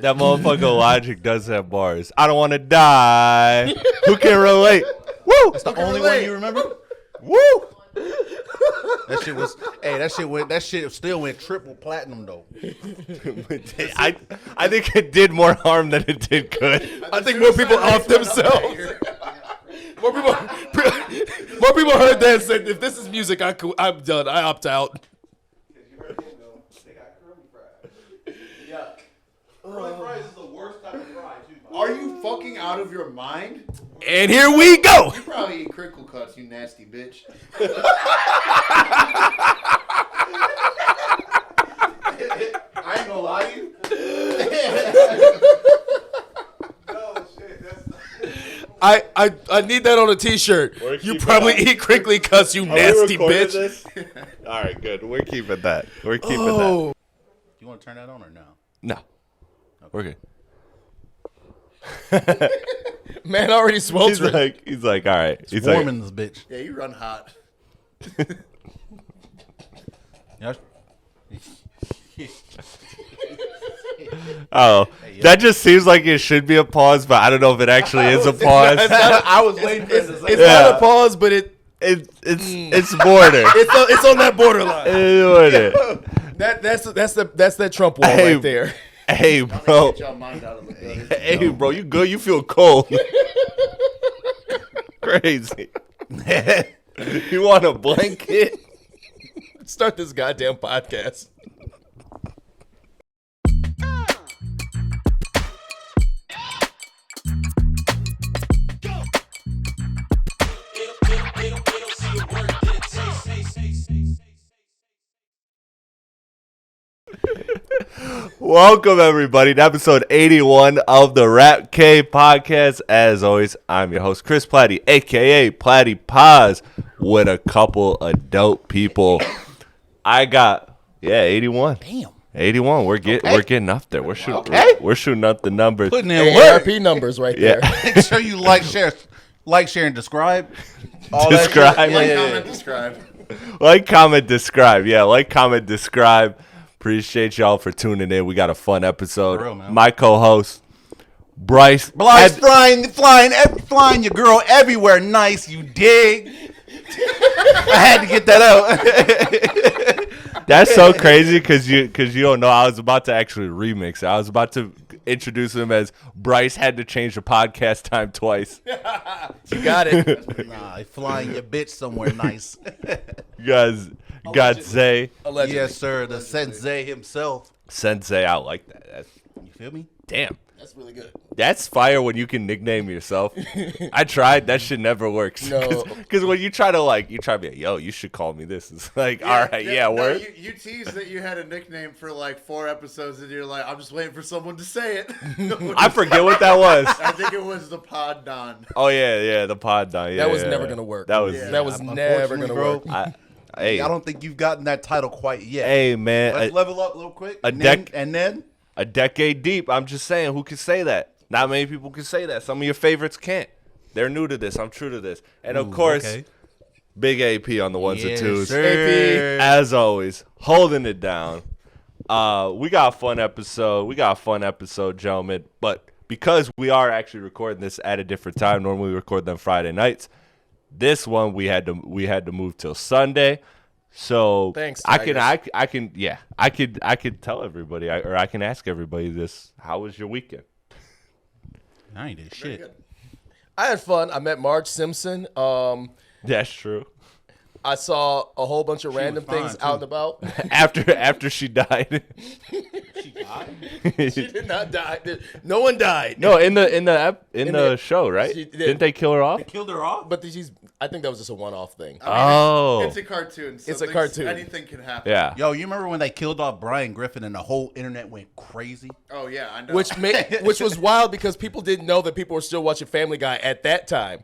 That motherfucker Logic does have bars. I don't want to die. Who can relate? Woo! That's the only one you remember? Woo! That shit was. Hey, that shit still went triple platinum though. I think it did more harm than it did good. I think more people off themselves. More people heard that and said, "If this is music, I'm done. I opt out." Curly fries is the worst type of fry, too. Are you fucking out of your mind? And here we go. You probably eat crinkle cuts, you nasty bitch. I ain't gonna lie to you. No shit. I need that on a T-shirt. You probably eat crinkly cuts, you nasty bitch. This? All right, good. We're keeping that. We're keeping that. You want to turn that on or no? No. Okay. Man already sweltering. He's like, all right. It's warm in this bitch. Yeah, you run hot. Oh, that just seems like it should be a pause, but I don't know if it actually is a pause. I was waiting for this. It's not a pause, but it's border. it's on that borderline. It's That's that Trump wall right there. Hey, bro. Hey, bro, you good? You feel cold. Crazy. You want a blanket? Start this goddamn podcast. Welcome, everybody, to episode 81 of the Rap K podcast. As always, I'm your host, Chris Platte, a.k.a. Platte Paz, with a couple of dope people. I got, 81. Damn. 81. We're getting up there. We're shooting up the numbers. Putting in work. ARP numbers right there. Make sure you like, share, and describe. All Describe. That shit. Comment, describe. Like, comment, describe. Yeah, like, comment, describe. Appreciate y'all for tuning in. We got a fun episode. For real, man. My co-host, Bryce. Flying your girl everywhere. Nice, you dig? I had to get that out. That's so crazy because you don't know. I was about to actually remix it. I was about to introduce him as Bryce had to change the podcast time twice. You got it. Nah, flying your bitch somewhere nice. You guys got Zay. Allegedly. Yes, sir. The sensei himself. Sensei, I like that. You feel me? Damn. That's really good. That's fire when you can nickname yourself. I tried. That shit never works. No. Because when you try to be like, yo, you should call me this. It's like, all right, word. You teased that you had a nickname for like 4 episodes, and you're like, I'm just waiting for someone to say it. I forget what that was. I think it was the Pod Don. Oh, yeah, the Pod Don. Yeah, That was never going to work. That was never going to work. Hey, I don't think you've gotten that title quite yet. Hey, man. Let's level up real quick. A decade deep. I'm just saying, who can say that? Not many people can say that. Some of your favorites can't. They're new to this. I'm true to this. And, of course, Big AP on the ones and twos. Sir. AP. As always, holding it down. We got a fun episode. Gentlemen. But because we are actually recording this at a different time, normally we record them Friday nights. This one we had to move till Sunday. So thanks, I could tell everybody, or I can ask everybody this. How was your weekend? I ain't did shit. I had fun. I met Marge Simpson. That's true. I saw a whole bunch of random was fine, things too. out and about. After she died. She died? She did not die. No one died. No, in the show, right? Didn't they kill her off? They killed her off? But I think that was just a one-off thing. It's a cartoon. So It's a cartoon. Anything can happen. Yeah. Yo, you remember when they killed off Brian Griffin and the whole internet went crazy? Oh, yeah, I know. Which was wild because people didn't know that people were still watching Family Guy at that time,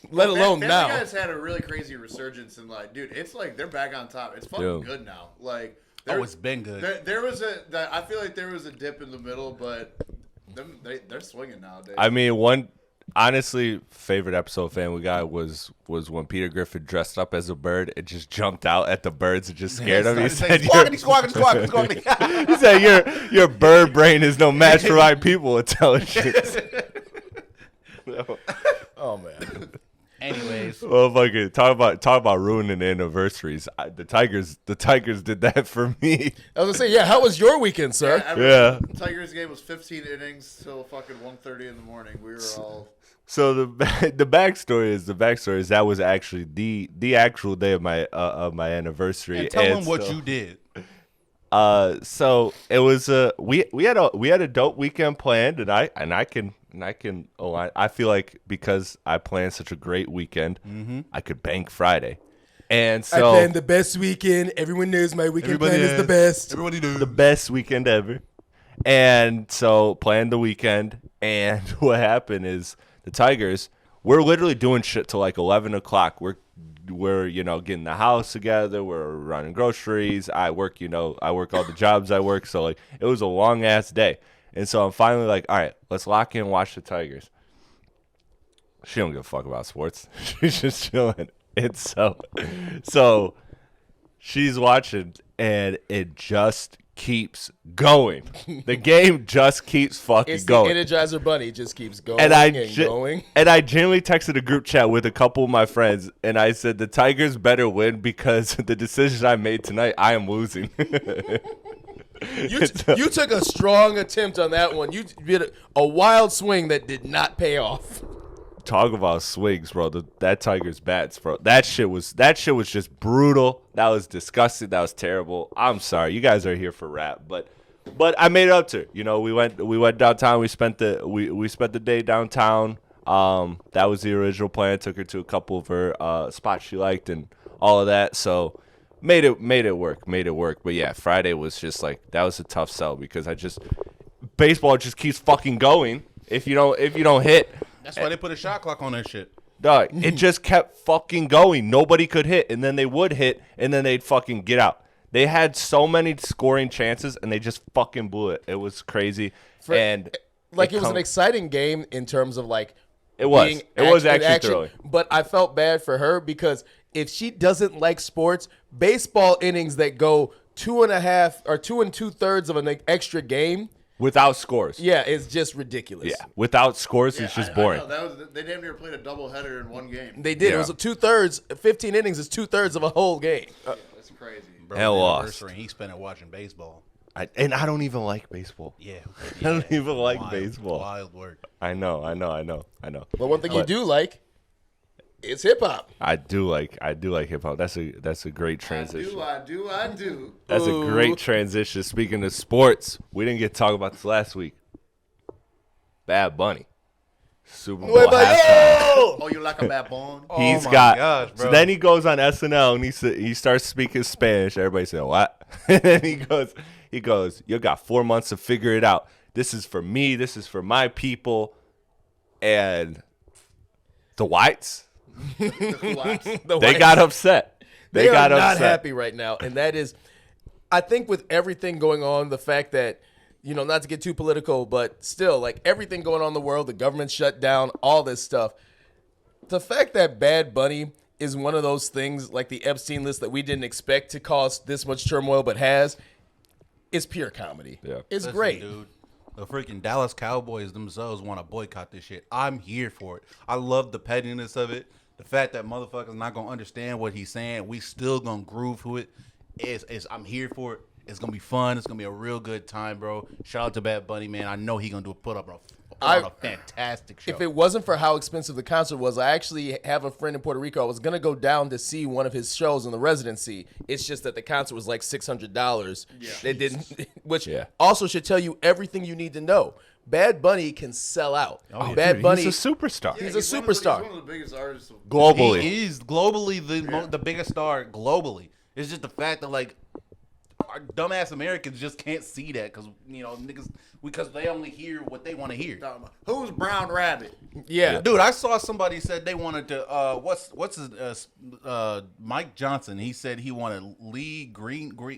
let alone Family now. Guy's had a really crazy resurgence, and like, dude, it's like they're back on top. It's fucking good now. Like, It's been good. There was I feel like there was a dip in the middle, but they're swinging nowadays. I mean, Honestly, favorite episode of Family Guy was when Peter Griffin dressed up as a bird and just jumped out at the birds and just scared them. He said, squawking. he said your bird brain is no match for my people intelligence. Oh man. Anyways, Well, fucking talk about ruining anniversaries. The Tigers did that for me. I was gonna say, yeah. How was your weekend, sir? Yeah. Tigers game was 15 innings till fucking 1:30 in the morning. We were all. So the backstory is that was actually the actual day of my anniversary. and tell them what you did. So it was we had a dope weekend planned, and I feel like because I planned such a great weekend, I could bank Friday, and so I planned the best weekend. Everyone knows my weekend plan is the best. Everybody knows. the best weekend ever. And so planned the weekend, and what happened is the Tigers, we're literally doing shit till like 11 o'clock. We're getting the house together. We're running groceries. I work all the jobs I work. So like it was a long ass day. And so I'm finally like, all right, let's lock in and watch the Tigers. She don't give a fuck about sports. She's just chilling. And so she's watching, and it just keeps going. The game just keeps fucking It's going. the Energizer Bunny. It just keeps going And going. And I genuinely texted a group chat with a couple of my friends, and I said the Tigers better win because the decision I made tonight, I am losing. You took a strong attempt on that one. You did a wild swing that did not pay off. Talk about swings, bro. That Tigers bats, bro. That shit was just brutal. That was disgusting. That was terrible. I'm sorry. You guys are here for rap, but I made it up to her. We went downtown. We spent the day downtown. That was the original plan. I took her to a couple of her spots she liked and all of that. So made it work. But yeah, Friday was just like, that was a tough sell because baseball just keeps fucking going. If you don't hit. That's why they put a shot clock on that shit. Dog, it just kept fucking going. Nobody could hit, and then they would hit, and then they'd fucking get out. They had so many scoring chances, and they just fucking blew it. It was crazy. It was an exciting game in terms of like It was. being It was in actually thrilling. But I felt bad for her because if she doesn't like sports, baseball innings that go 2.5 or 2 2/3 of an extra game, Without scores. yeah, it's just ridiculous. Yeah. Without scores, it's just boring. I know, they damn near played a doubleheader in one game. They did. Yeah. It was a 2/3. 15 innings is 2/3 of a whole game. That's crazy. Bro, Hell the lost. anniversary, he spent it watching baseball. I don't even like baseball. Yeah. I don't even like Wild, baseball. Wild work. I know. But one thing you do like is hip hop. I do like hip hop. That's a great transition. I do. That's a great transition. Speaking of sports, we didn't get to talk about this last week. Bad Bunny, Super Bowl halftime. Oh, you like a bad bone? He's my got. gosh, bro. So then he goes on SNL and he starts speaking Spanish. Everybody said what? And then he goes, you got 4 months to figure it out. This is for me. This is for my people. And the whites, they got upset. They got are not upset. happy right now, and that is, I think, with everything going on, the fact that, not to get too political, but still, like everything going on in the world, the government shut down, all this stuff. The fact that Bad Bunny is one of those things, like the Epstein list, that we didn't expect to cause this much turmoil, but has, is pure comedy. Yeah. It's Listen, great. dude. The freaking Dallas Cowboys themselves want to boycott this shit. I'm here for it. I love the pettiness of it. The fact that motherfuckers not gonna understand what he's saying, we still gonna groove to it. I'm here for it. It's gonna be fun. It's gonna be a real good time, bro. Shout out to Bad Bunny, man. I know he gonna put on a fantastic show. If it wasn't for how expensive the concert was, I actually have a friend in Puerto Rico. I was going to go down to see one of his shows in the residency. It's just that the concert was like $600. Yeah. They didn't, which also should tell you everything you need to know. Bad Bunny can sell out. Bad Bunny, he's a superstar. He's a superstar. He's one of the biggest artists Globally. He is globally the biggest star globally. It's just the fact that like our dumbass Americans just can't see that because niggas because they only hear what they want to hear. Who's Brown Rabbit? Yeah. Dude, I saw somebody said they wanted to what's his Mike Johnson. He said he wanted Lee Greenwood.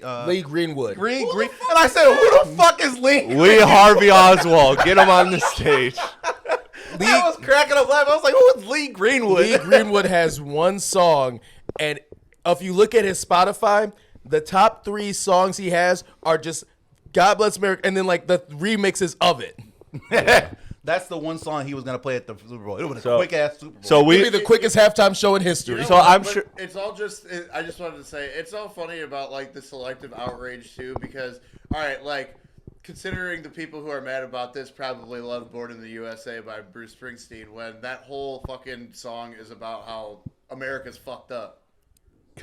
And I said, who the fuck is Lee? Lee Harvey Oswald. Get him on the stage. I was cracking up laughing. I was like, who is Lee Greenwood? Lee Greenwood has one song, and if you look at his Spotify, the top 3 songs he has are just God Bless America, and then like the remixes of it. That's the one song he was gonna play at the Super Bowl. It was a quick ass Super Bowl. So Maybe the quickest halftime show in history. So I'm But sure. it's all just. I just wanted to say it's all funny about like the selective outrage too, because all right, like considering the people who are mad about this probably love "Born in the USA" by Bruce Springsteen, when that whole fucking song is about how America's fucked up.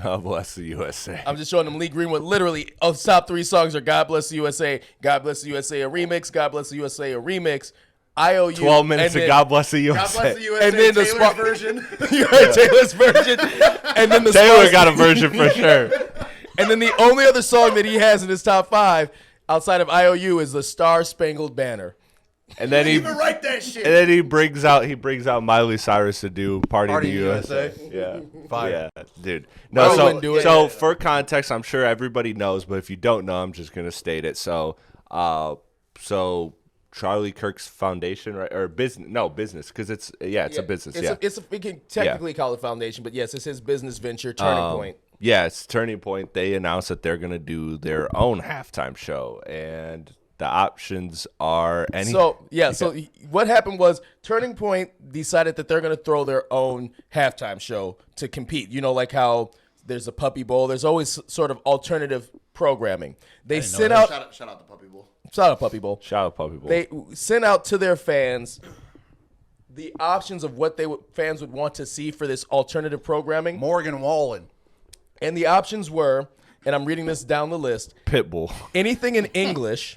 God bless the USA. I'm just showing them Lee Greenwood. Literally, of top 3 songs are "God Bless the USA," "God Bless the USA" a remix, "God Bless the USA" a remix, IOU. 12 minutes of God bless the USA. God bless the USA. And then the Taylor's spot- version. You heard Taylor's version, and then the Taylor got a version for sure. And then the only other song that he has in his top 5 outside of IOU is the Star Spangled Banner. And then he Even write that shit. and then he brings out Miley Cyrus to do Party in the USA. Yeah. Fire. Yeah, dude. I No, wouldn't do it. so for context, I'm sure everybody knows, but if you don't know, I'm just gonna state it. So Charlie Kirk's foundation, right, or business, because it's a business. We can technically call it foundation, but yes, it's his business venture, Turning Point. Yeah, it's Turning Point. They announced that they're gonna do their own halftime show, and the options are So what happened was Turning Point decided that they're going to throw their own halftime show to compete. You know, like how there's a Puppy Bowl. There's always sort of alternative programming. They sent out Shout out the Puppy Bowl. shout out Puppy Bowl. Shout out Puppy Bowl. They sent out to their fans the options of what fans would want to see for this alternative programming, Morgan Wallen. and the options were, and I'm reading this down the list: Pitbull. anything in English,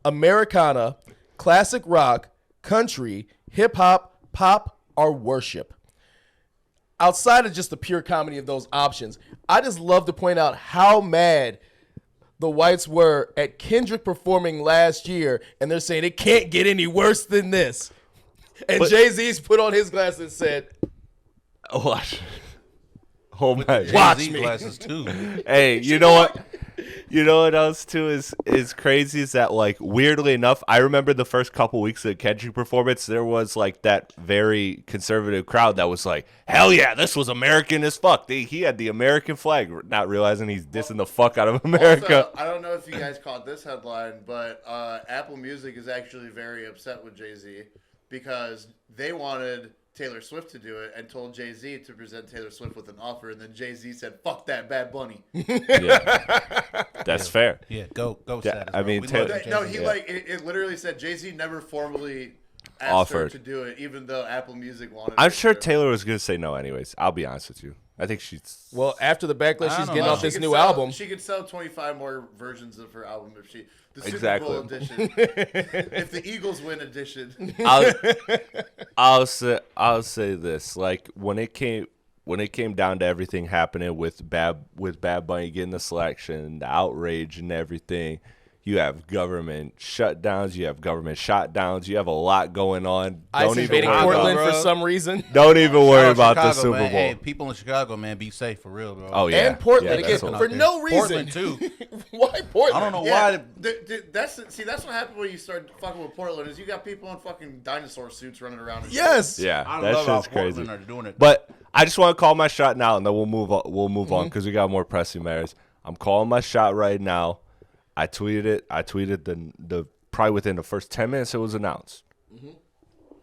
Americana, classic rock, country, hip hop, pop, or worship. Outside of just the pure comedy of those options, I just love to point out how mad the whites were at Kendrick performing last year, and they're saying it can't get any worse than this. And Jay-Z's put on his glasses and said, Watch. Oh my! Watch Jay-Z me. glasses too. Hey, you know what? You know what else too is crazy is that, like, weirdly enough, I remember the first couple weeks of the Kendrick performance, there was like that very conservative crowd that was like, hell yeah, this was American as fuck. He had the American flag, not realizing he's dissing the fuck out of America. Also, I don't know if you guys caught this headline, but Apple Music is actually very upset with Jay-Z because they wanted Taylor Swift to do it and told Jay-Z to present Taylor Swift with an offer, and then Jay-Z said, fuck that, Bad Bunny. Yeah. That's fair. Yeah, go Yeah, status. I bro. mean, We Taylor- love you, No, Jay-Z. he it literally said Jay-Z never formally asked Offered. her to do it, even though Apple Music wanted I'm her sure to. Taylor was gonna say no anyways. I'll be honest with you. I think she's well, after the backlash I she's don't getting know. off She this could new sell- album, She could sell 25 more versions of her album if she the Super Exactly. Bowl edition. If the Eagles win edition. I'll say this, like when it came down to everything happening with Bad Bunny getting the selection, the outrage and everything, you have government shutdowns, you have government shutdowns, you have a lot going on. ICE invading worry Portland about- for some reason. Don't even worry Shout out about the Chicago, Super Bowl. man. Hey, people in Chicago, man, be safe for real, bro. Oh yeah, And Portland Yeah, again that's for what- no reason. Portland too. Why Portland? I don't know Yeah, why. that's what happened when you start fucking with Portland is you got people in fucking dinosaur suits running around. And Yes. Yeah, I that love how shit's crazy. Portland are doing it. But I just want to call my shot now, and then we'll move on because we got more pressing matters. I'm calling my shot right now. I tweeted it. I tweeted the probably within the first 10 minutes it was announced.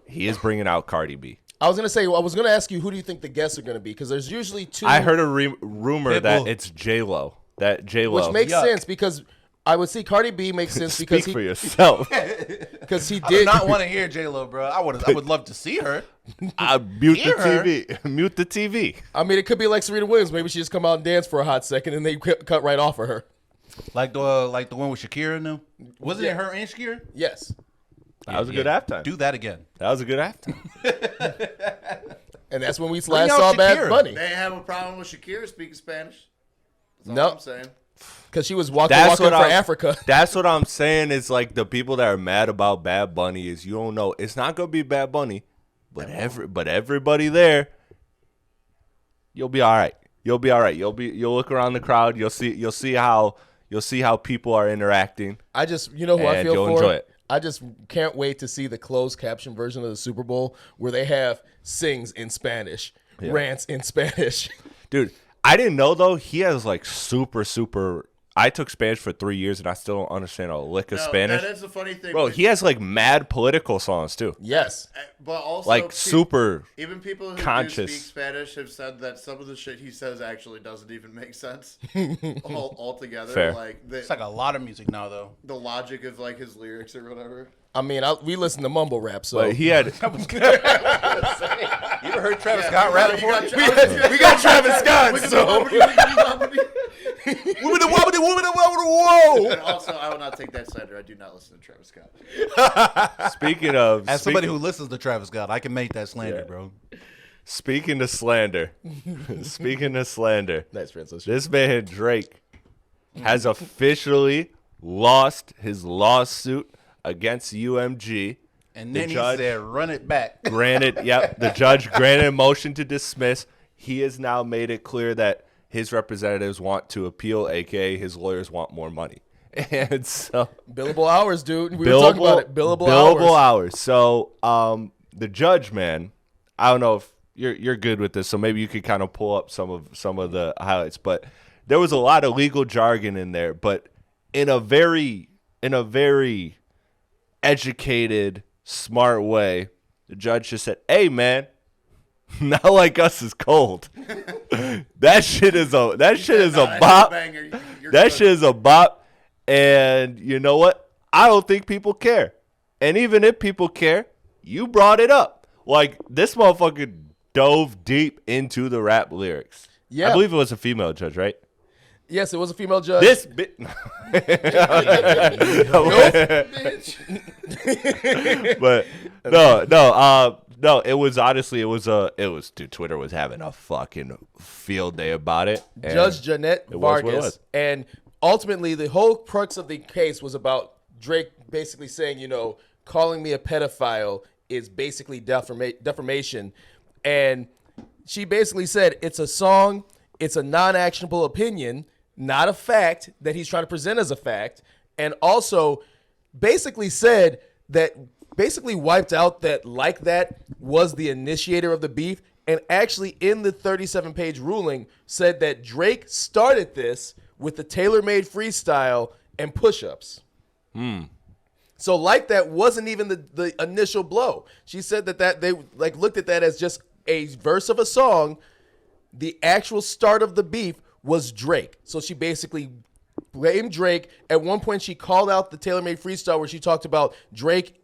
He is bringing out Cardi B. I was gonna ask you, who do you think the guests are gonna be? Because there's usually two. I heard a rumor that Pitbull. it's J-Lo. That J-Lo. which makes Yuck. sense because I would see Cardi B makes sense Speak because for yourself. he I do did. not want to hear J Lo, bro. I would love to see her. Mute Hear the her. TV. Mute the TV. I mean, it could be like Serena Williams. Maybe she just come out and dance for a hot second, and they cut right off of her. Like the one with Shakira and them. Wasn't it her and Shakira? Yes, That was a good halftime. Do that again. That was a good halftime. and that's when we Bring last out saw Shakira. Bad Bunny. they have a problem with Shakira speaking Spanish. That's all No. I'm saying. Because she was walking That's for what I'm- Africa. That's what I'm saying is, like, the people that are mad about Bad Bunny is you don't know. It's not going to be Bad Bunny, but everybody there, you'll be all right. You'll be all right. You'll look around the crowd. You'll see how people are interacting. I just, you know who I And feel you'll for? enjoy it. I just can't wait to see the closed caption version of the Super Bowl where they have sings in Spanish, rants in Spanish. Dude, I didn't know, though, he has, like, super. I took Spanish for 3 years, and I still don't understand a lick of Spanish. That is the funny thing. Bro, he has, like, mad political songs, too. Yes. But also, Like, super even people who conscious. do speak Spanish have said that some of the shit he says actually doesn't even make sense altogether. Fair. Like It's like a lot of music now, though. the logic of like his lyrics or whatever. I mean, we listen to mumble rap, so. But he had... You ever heard Travis Scott rap before? we got Travis Scott, so. Whoa! And also, I will not take that slander. I do not listen to Travis Scott. Speaking of... As somebody who listens to Travis Scott, I can make that slander, bro. Speaking of slander. Nice translation. This man, Drake, has officially lost his lawsuit against UMG. And The then he judge- said, run it back. The judge granted a motion to dismiss. He has now made it clear that his representatives want to appeal, aka his lawyers want more money. And so Billable hours, dude. We were talking about it. Billable hours. So the judge, man, I don't know if you're good with this, so maybe you could kind of pull up some of the highlights. But there was a lot of legal jargon in there, but in a very educated, smart way, the judge just said, "Hey, man, Not Like Us is cold. That shit is a bop. That shit is a bop. And you know what? I don't think people care. And even if people care, you brought it up. Like, this motherfucker dove deep into the rap lyrics. Yeah. I believe it was a female judge, right? Yes, it was a female judge. This bit. But no, it was honestly, dude, Twitter was having a fucking field day about it. And Judge Jeanette it was what it Vargas. was. And ultimately, the whole crux of the case was about Drake basically saying, calling me a pedophile is basically defamation. And she basically said it's a song, it's a non-actionable opinion, not a fact that he's trying to present as a fact. And also basically said that basically wiped out that Like That was the initiator of the beef, and actually in the 37-page ruling said that Drake started this with the tailor-made freestyle and push-ups. So Like That wasn't even the initial blow. She said that they looked at that as just a verse of a song. The actual start of the beef was Drake. So she basically blamed Drake. At one point, she called out the tailor-made freestyle where she talked about Drake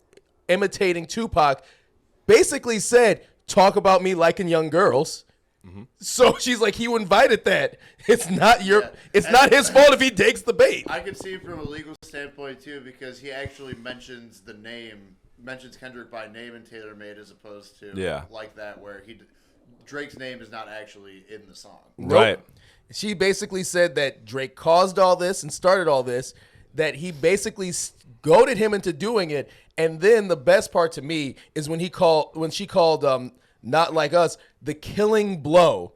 imitating Tupac, basically said, talk about me liking young girls. So she's like, he invited that. It's not not his fault if he takes the bait. I could see it from a legal standpoint too, because he actually mentions Kendrick by name in Taylor Made as opposed to Like That, where Drake's name is not actually in the song. Right. Nope. She basically said that Drake caused all this and started all this, that he basically goaded him into doing it. And then the best part to me is when she called Not Like Us the killing blow.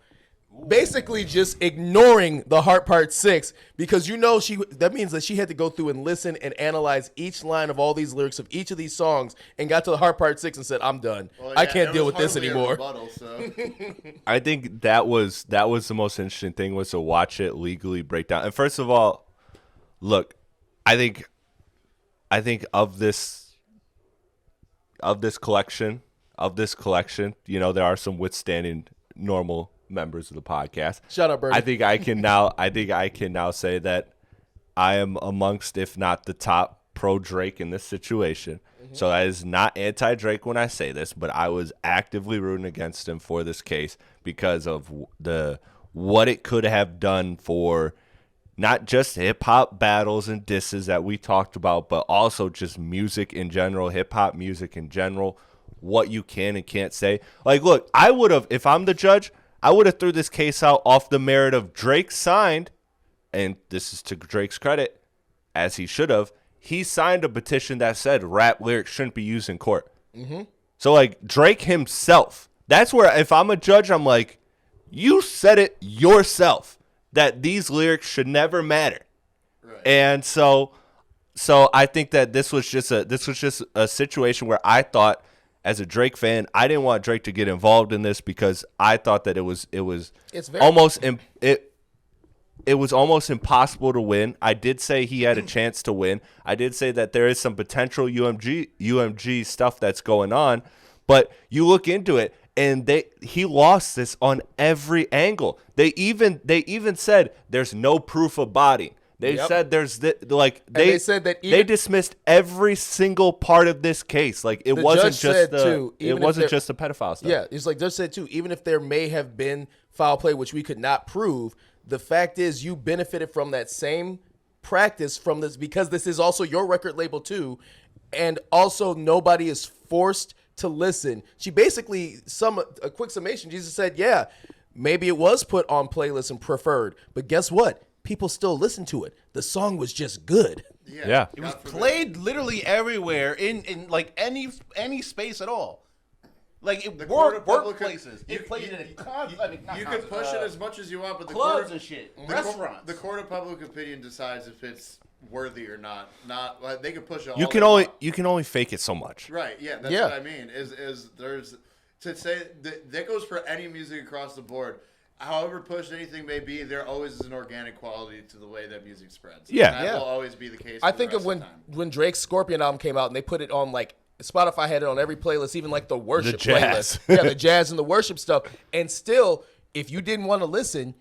Basically just ignoring the Heart Part 6, because that means that she had to go through and listen and analyze each line of all these lyrics of each of these songs and got to the Heart Part 6 and said, I'm done. Well, I can't deal with this hardly a anymore. rebuttal, so. I think that was the most interesting thing, was to watch it legally break down. And first of all, look, I think of this collection, there are some withstanding normal members of the podcast. Shut up, Bernie. I think I can now say that I am amongst, if not the top pro Drake in this situation. So that is not anti-Drake when I say this, but I was actively rooting against him for this case because of what it could have done for not just hip-hop battles and disses that we talked about, but also just music in general, hip-hop music in general, what you can and can't say. Like, look, I would have, if I'm the judge, I would have threw this case out off the merit of Drake signed, and this is to Drake's credit, as he should have, he signed a petition that said rap lyrics shouldn't be used in court. So, like, Drake himself, that's where, if I'm a judge, I'm like, you said it yourself that these lyrics should never matter. Right. And so, So I think that this was just a situation where I thought, as a Drake fan, I didn't want Drake to get involved in this because I thought that it was almost impossible to win. I did say he had a chance to win. I did say that there is some potential UMG stuff that's going on, but you look into it and he lost this on every angle. They even said there's no proof of body. They said they said that they dismissed every single part of this case. Like it wasn't just just the pedophile stuff. Yeah, it's like Judge said too. Even if there may have been foul play, which we could not prove, the fact is you benefited from that same practice from this because this is also your record label too, and also nobody is forced to listen. She basically a quick summation. Jesus said, yeah, maybe it was put on playlist and preferred, but guess what? People still listen to it. The song was just good. Yeah. It was played literally everywhere in like any space at all. Like it workplaces. It played in you can push it as much as you want, but the clubs and shit, restaurants. The court of public opinion decides if it's worthy or not. Not like, they can push it. You can only fake it so much. Right. Yeah. That's what I mean. Is there's to say that goes for any music across the board. However pushed anything may be, there always is an organic quality to the way that music spreads. Yeah. And that will always be the case. I think of when Drake's Scorpion album came out and they put it on like Spotify had it on every playlist, even like the worship playlist. Yeah, the jazz and the worship stuff. And still, if you didn't want to listen,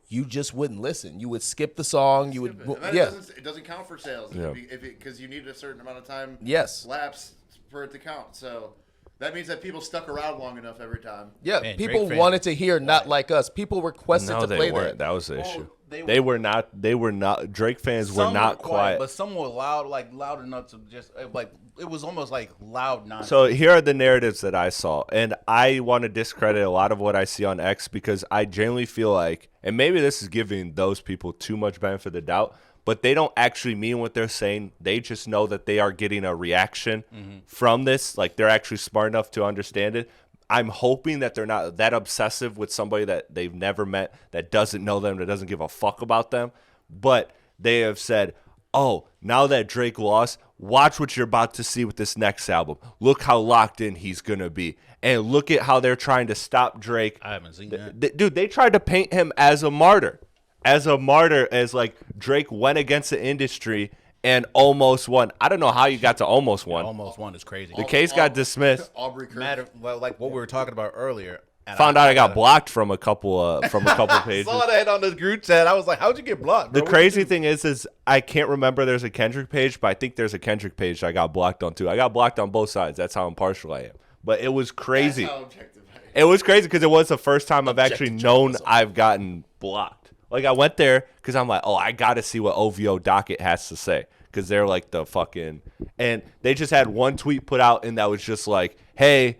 you just wouldn't listen. You would skip the song. You would, It doesn't count for sales because you need a certain amount of time. Yes. Lapse for it to count. So that means that people stuck around long enough every time. Yeah, man, people wanted to hear "Not Like Us." People requested to play that. That was the issue. They were not. Drake fans were not quiet, but some were loud enough to just like it was almost like loud nonsense. So here are the narratives that I saw, and I want to discredit a lot of what I see on X because I genuinely feel like, and maybe this is giving those people too much benefit of the doubt, but they don't actually mean what they're saying. They just know that they are getting a reaction from this. Like they're actually smart enough to understand it. I'm hoping that they're not that obsessive with somebody that they've never met, that doesn't know them, that doesn't give a fuck about them. But they have said, oh, now that Drake lost, watch what you're about to see with this next album. Look how locked in he's going to be. And look at how they're trying to stop Drake. I haven't seen that. Dude, they tried to paint him as a martyr. As like Drake went against the industry and almost won. I don't know how you got to almost won. Almost won is crazy. The case got dismissed. Like what we were talking about earlier. Found out I got blocked from a couple pages. Saw that on this group chat. I was like, "How'd you get blocked?" Bro? The crazy thing is I can't remember. There's a Kendrick page, but I think there's a Kendrick page I got blocked on too. I got blocked on both sides. That's how impartial I am. But it was crazy. That's how objective I am. It was crazy because it was the first time I've actually known I've gotten blocked. Like I went there because I'm like, oh, I got to see what OVO docket has to say because they're like the fucking, and they just had one tweet put out and that was just like, hey,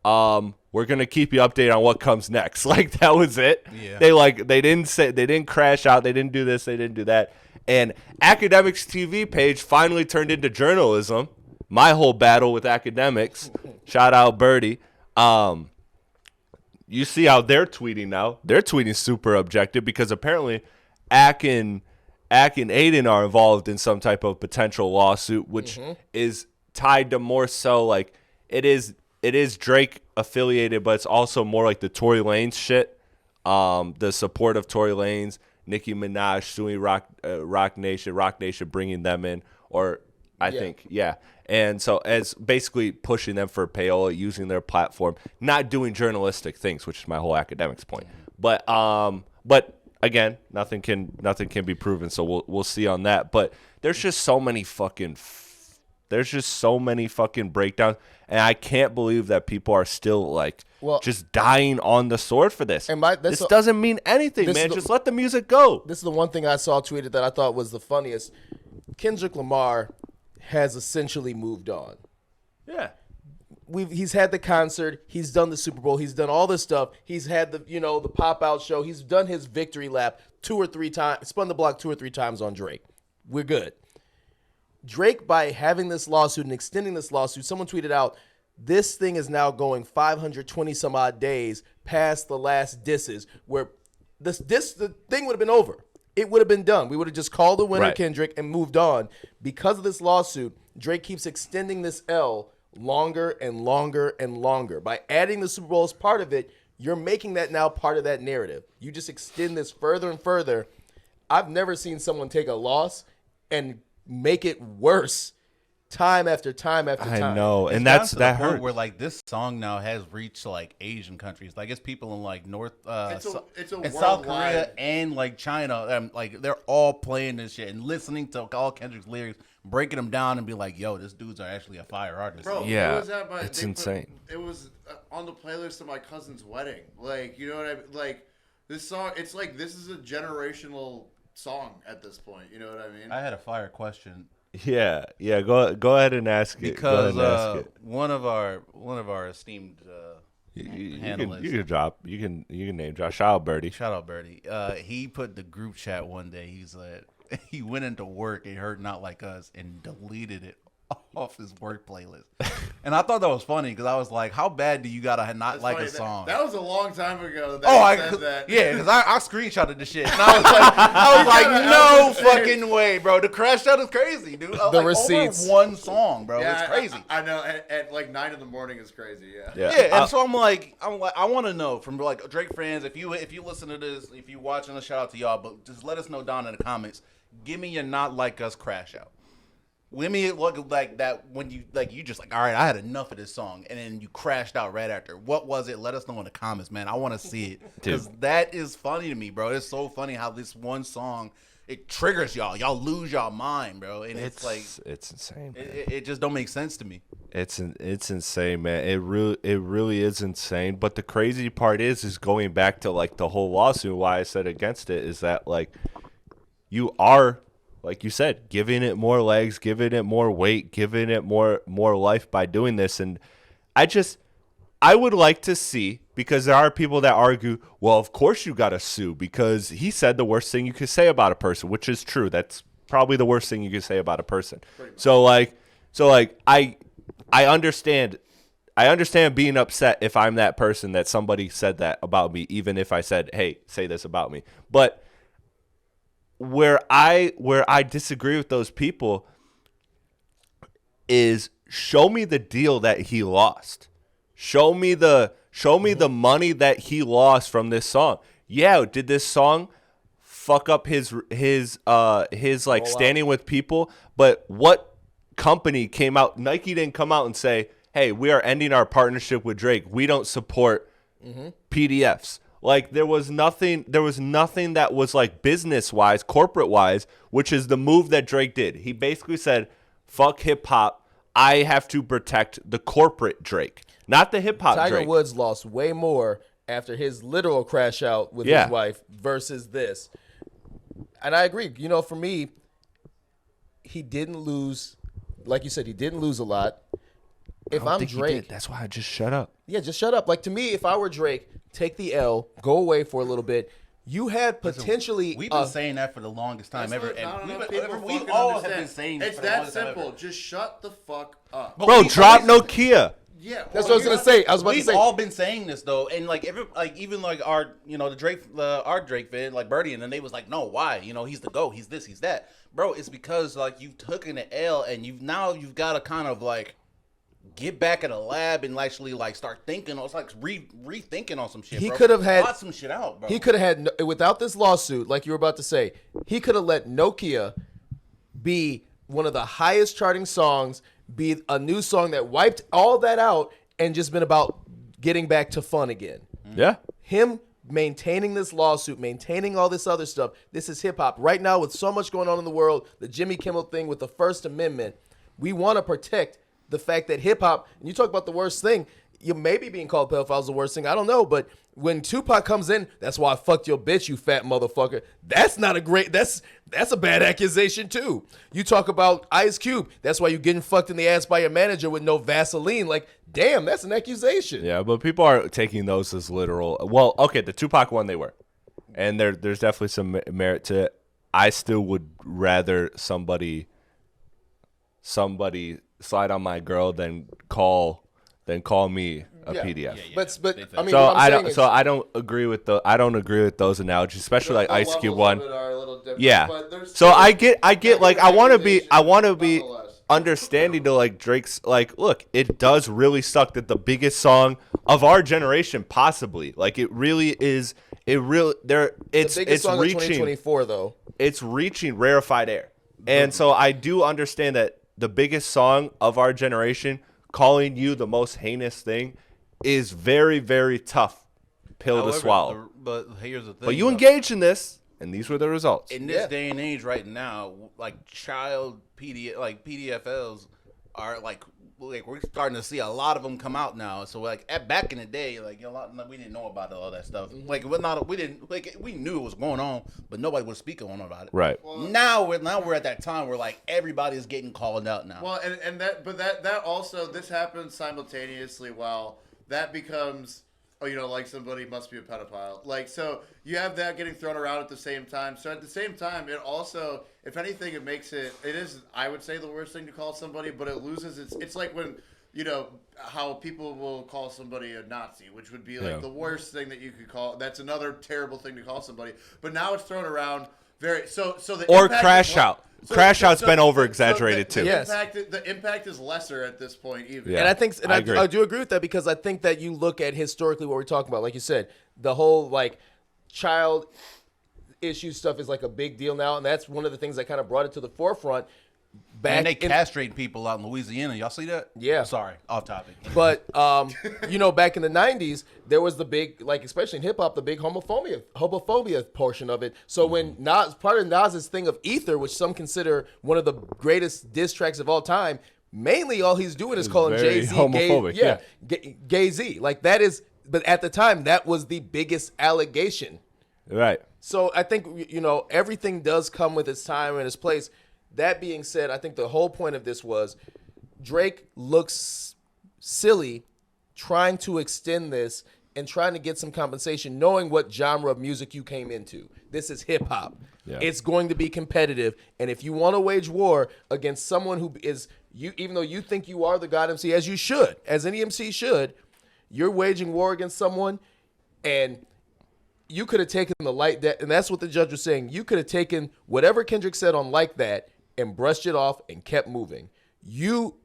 we're gonna keep you updated on what comes next. Like that was it. Yeah. They didn't crash out. They didn't do this. They didn't do that. And Academics TV page finally turned into journalism. My whole battle with Academics. Shout out Birdie. You see how they're tweeting now. They're tweeting super objective because apparently Ack and Aiden are involved in some type of potential lawsuit, which is tied to more so like it is Drake affiliated, but it's also more like the Tory Lanez shit. The support of Tory Lanez, Nicki Minaj suing Rock Nation bringing them in, or I think. And so as basically pushing them for payola, using their platform, not doing journalistic things, which is my whole Academics point. But again, nothing can be proven, so we'll see on that. But there's just so many fucking breakdowns, and I can't believe that people are still like just dying on the sword for this. And this doesn't mean anything, man. Just let the music go. This is the one thing I saw tweeted that I thought was the funniest. Kendrick Lamar has essentially moved on. Yeah. He's had the concert, he's done the Super Bowl, he's done all this stuff. He's had the pop-out show. He's done his victory lap 2 or 3 times, spun the block 2 or 3 times on Drake. We're good. Drake, by having this lawsuit and extending this lawsuit, someone tweeted out, this thing is now going 520 some odd days past the last disses where the thing would have been over. it would have been done. We would have just called the winner, Right. Kendrick, and moved on. Because of this lawsuit, Drake keeps extending this L longer and longer and longer. By adding the Super Bowl as part of it, you're making that now part of that narrative. You just extend this further and further. I've never seen someone take a loss and make it worse time after time after time. I know, It's and gotten that's to the that point hurts. where like this song now has reached like Asian countries. Like it's people in like North, It's a and South Korea worldwide- and like China. Like they're all playing this shit and listening to all Kendrick's lyrics, breaking them down and be like, "Yo, this dude's actually a fire artist." Bro, Yeah, it was at it's they insane. It was on the playlist of my cousin's wedding. Like, you know what I mean? Like, this song, it's like this is a generational song at this point. You know what I mean? I had a fire question Yeah. Go ahead and ask it. Go ahead because and ask it. one of our esteemed You panelists. you can name drop. Shout out Birdie. Shout out Birdie. He put the group chat one day. He said he went into work and heard Not Like Us and deleted it off his work playlist. And I thought that was funny because I was like, how bad do you gotta not That's like funny. a song? That was a long time ago. That Oh, I I said that. yeah, because I screenshotted the shit. And I was like, no fucking way, bro. The crash out is crazy, dude. The Like, receipts. over one song, bro. Yeah, It's crazy. I know. At like 9 in the morning is crazy. Yeah. Yeah, and so I'm like, I want to know from like Drake fans, if you listen to this, if you watching, a shout out to y'all, but just let us know down in the comments. Give me your Not Like Us crash out. Let me look like that when you just like, all right, I had enough of this song, and then you crashed out right after. What was it? Let us know in the comments, man. I want to see it because that is funny to me, bro. It's so funny how this one song it triggers y'all. Y'all lose y'all mind, bro, and it's like it's insane. Man. it just don't make sense to me. It's insane, man. It really is insane. But the crazy part is going back to like the whole lawsuit. Why I said against it is that like you are, like you said, giving it more legs, giving it more weight, giving it more life by doing this. And I would like to see, because there are people that argue, well, of course you got to sue because he said the worst thing you could say about a person, which is true. That's probably the worst thing you could say about a person. So I understand being upset if I'm that person that somebody said that about me, even if I said, hey, say this about me. But where I disagree with those people is show me the deal that he lost. Show me the money that he lost from this song. Yeah, did this song fuck up his like standing with people? But what company came out? Nike didn't come out and say, "Hey, we are ending our partnership with Drake. We don't support PDFs." Like there was nothing that was like business wise, corporate wise, which is the move that Drake did. He basically said, "Fuck hip hop. I have to protect the corporate Drake, not the hip hop Drake." Tiger Woods lost way more after his literal crash out with his wife versus this. And I agree. You know, for me, he didn't lose. Like you said, he didn't lose a lot. If I'm Drake, That's why I just shut up. yeah, just shut up. Like to me, if I were Drake, take the L, go away for a little bit. You had potentially. We've been saying that for the longest time That's ever, what not and enough we people fucking all have understand. been saying It's for the that longest time simple. ever. Just shut the fuck up. Bro, we drop always- Nokia. Yeah, That's what I was gonna say. I was about to We've say. all been saying this though, and like even like our the Drake our Drake fan like Birdie, and then they was like, no, why? He's the GOAT, he's this, he's that, bro. It's because like you've taken the L, and you've got to kind of like get back in the lab and actually like start thinking. It's like rethinking on some shit. He bro. could have had- Thought some shit out, bro. He could have had, without this lawsuit, like you were about to say, he could have let Nokia be one of the highest charting songs, be a new song that wiped all that out and just been about getting back to fun again. Yeah. Him maintaining this lawsuit, maintaining all this other stuff, this is hip hop. Right now, with so much going on in the world, the Jimmy Kimmel thing with the First Amendment, we want to protect the fact that hip hop, and you talk about the worst thing, you may be being called pedophile is the worst thing. I don't know, but when Tupac comes in, that's why I fucked your bitch, you fat motherfucker. That's not a great. That's a bad accusation too. You talk about Ice Cube. That's why you getting fucked in the ass by your manager with no Vaseline. Like, damn, that's an accusation. Yeah, but people are taking those as literal. Well, okay, the Tupac one they were, and there's definitely some merit to it. I still would rather somebody slide on my girl than call me a PDF. But I mean, So what I'm saying is, I don't agree with those analogies, especially like The Ice Cube levels of one. it are a little different, Yeah. but there's So still I get like I want to be nonetheless. understanding to like Drake's like look, it does really suck that the biggest song of our generation possibly like it really is it's the biggest song of reaching 2024 though. it's reaching rarefied air. And so I do understand that the biggest song of our generation calling you the most heinous thing is very, very tough pill However, to swallow. but here's the thing. But you though. engaged in this, and these were the results. In this day and age right now, like child PDFLs are like we're starting to see a lot of them come out now. So like back in the day, like we didn't know about all that stuff. Like we knew it was going on, but nobody was speaking on about it. Right. Now we're at that time where like everybody's getting called out now. Well, and that also this happens simultaneously while that becomes like somebody must be a pedophile. Like so you have that getting thrown around at the same time. So at the same time, it also, if anything, it makes it is I would say the worst thing to call somebody, but it loses it's like when how people will call somebody a Nazi, which would be like the worst thing that you could call. That's another terrible thing to call somebody. But now it's thrown around very so the Or impact crash is out. Crash Out's been over-exaggerated, too. Yes. The impact is lesser at this point, even. Yeah. And I think, I agree. I do agree with that because I think that you look at historically what we're talking about, like you said, the whole like child issue stuff is like a big deal now, and that's one of the things that kind of brought it to the forefront. And they castrate people out in Louisiana. Y'all see that? Yeah. Sorry, off topic. But back in the '90s, there was the big, like especially in hip hop, the big homophobia portion of it. So when part of Nas's thing of Ether, which some consider one of the greatest diss tracks of all time, mainly all he's doing is calling very Jay-Z homophobic, gay Z. Like that is, but at the time that was the biggest allegation. Right. So I think everything does come with its time and its place. That being said, I think the whole point of this was Drake looks silly trying to extend this and trying to get some compensation, knowing what genre of music you came into. This is hip hop. Yeah. It's going to be competitive, and if you want to wage war against someone who is you, even though you think you are the God MC, as you should, as any MC should, you're waging war against someone, and you could have taken the light that, and that's what the judge was saying. You could have taken whatever Kendrick said on Like That and brushed it off and kept moving. You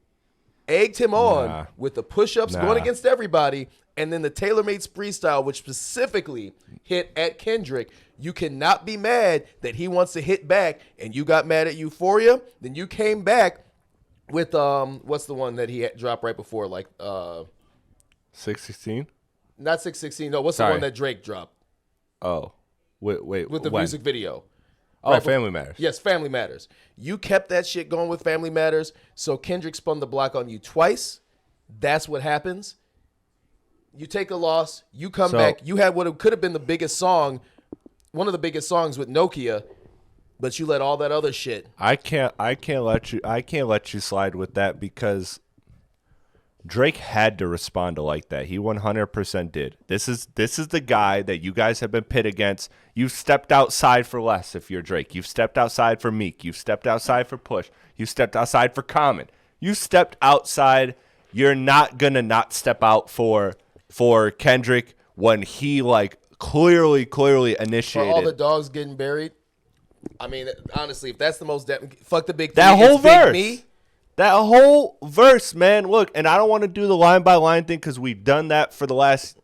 egged him on with the push-ups going against everybody, and then the tailor-made freestyle, which specifically hit at Kendrick. You cannot be mad that he wants to hit back, and you got mad at Euphoria. Then you came back with what's the one that he had dropped right before, like 616? not 616. No, what's Sorry. the one that Drake dropped Oh. Wait. with the when? music video? Oh, Right Family Matters. Yes, Family Matters. You kept that shit going with Family Matters, so Kendrick spun the block on you twice. That's what happens. You take a loss, you come back, you had what could have been the biggest song, one of the biggest songs with Nokia, but you let all that other shit. I can't let you slide with that because Drake had to respond to Like That. He 100% did. This is the guy that you guys have been pit against. You've stepped outside for less if you're Drake. You've stepped outside for Meek. You've stepped outside for Push. You stepped outside for Common. You stepped outside. You're not gonna not step out for Kendrick when he like clearly For initiated all the dogs getting buried. I mean, honestly, if that's the most fuck the big that three, whole it's Big verse. Me. That whole verse, man. Look, and I don't want to do the line by line thing because we've done that for the last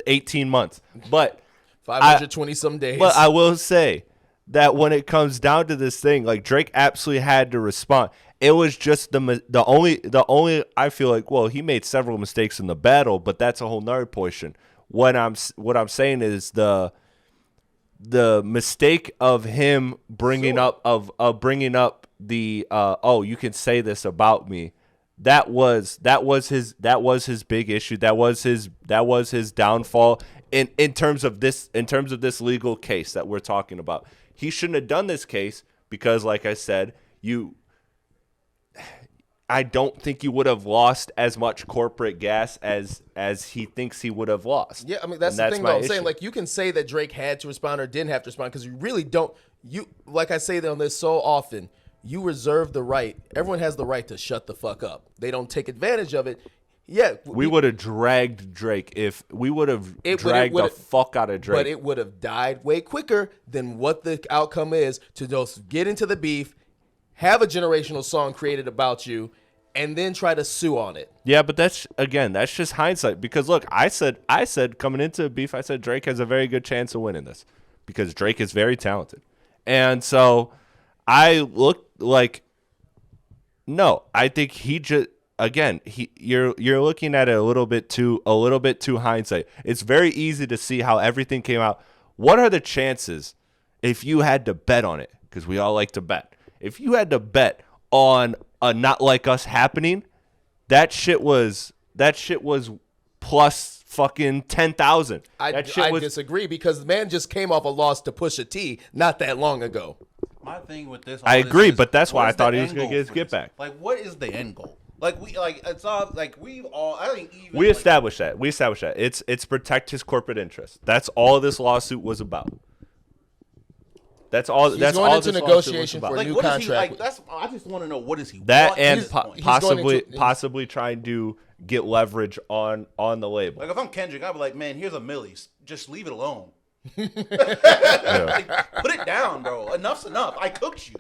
18 months. But 520 some days. But I will say that when it comes down to this thing, like Drake absolutely had to respond. It was just the only I feel like, well, he made several mistakes in the battle, but that's a whole nother portion. What I'm saying is the mistake of him bringing up the you can say this about me. That was his big issue. That was his downfall in terms of this legal case that we're talking about. He shouldn't have done this case because, like I said, I don't think you would have lost as much corporate gas as he thinks he would have lost. Yeah, I mean that's the thing though. I'm saying like you can say that Drake had to respond or didn't have to respond because you really don't. You like I say on this so often. You reserve the right. Everyone has the right to shut the fuck up. They don't take advantage of it. Yeah, We would have dragged Drake if we would have dragged the fuck out of Drake. But it would have died way quicker than what the outcome is to just get into the beef, have a generational song created about you, and then try to sue on it. Yeah, but that's just hindsight. Because look, I said coming into the beef, I said Drake has a very good chance of winning this because Drake is very talented, and so I looked like, no, I think he just you're looking at it a little bit too hindsight. It's very easy to see how everything came out. What are the chances if you had to bet on it? Because we all like to bet. If you had to bet on a Not Like Us happening, that shit was plus fucking 10,000. I disagree because the man just came off a loss to Pusha T not that long ago. My thing with this, I agree, but that's why I thought he was going to get his get back. Like, what is the end goal? It's all like we've all. I think even we established that. It's protect his corporate interests. That's all this lawsuit was about. That's all. He's going into negotiation for a new what contract. Is he, I just want to know what is he. That want and at this point? possibly trying to get leverage on the label. Like if I'm Kendrick, I'd be like, man, here's a milli. Just leave it alone. Yeah. Like, put it down, bro. Enough's enough. I cooked you.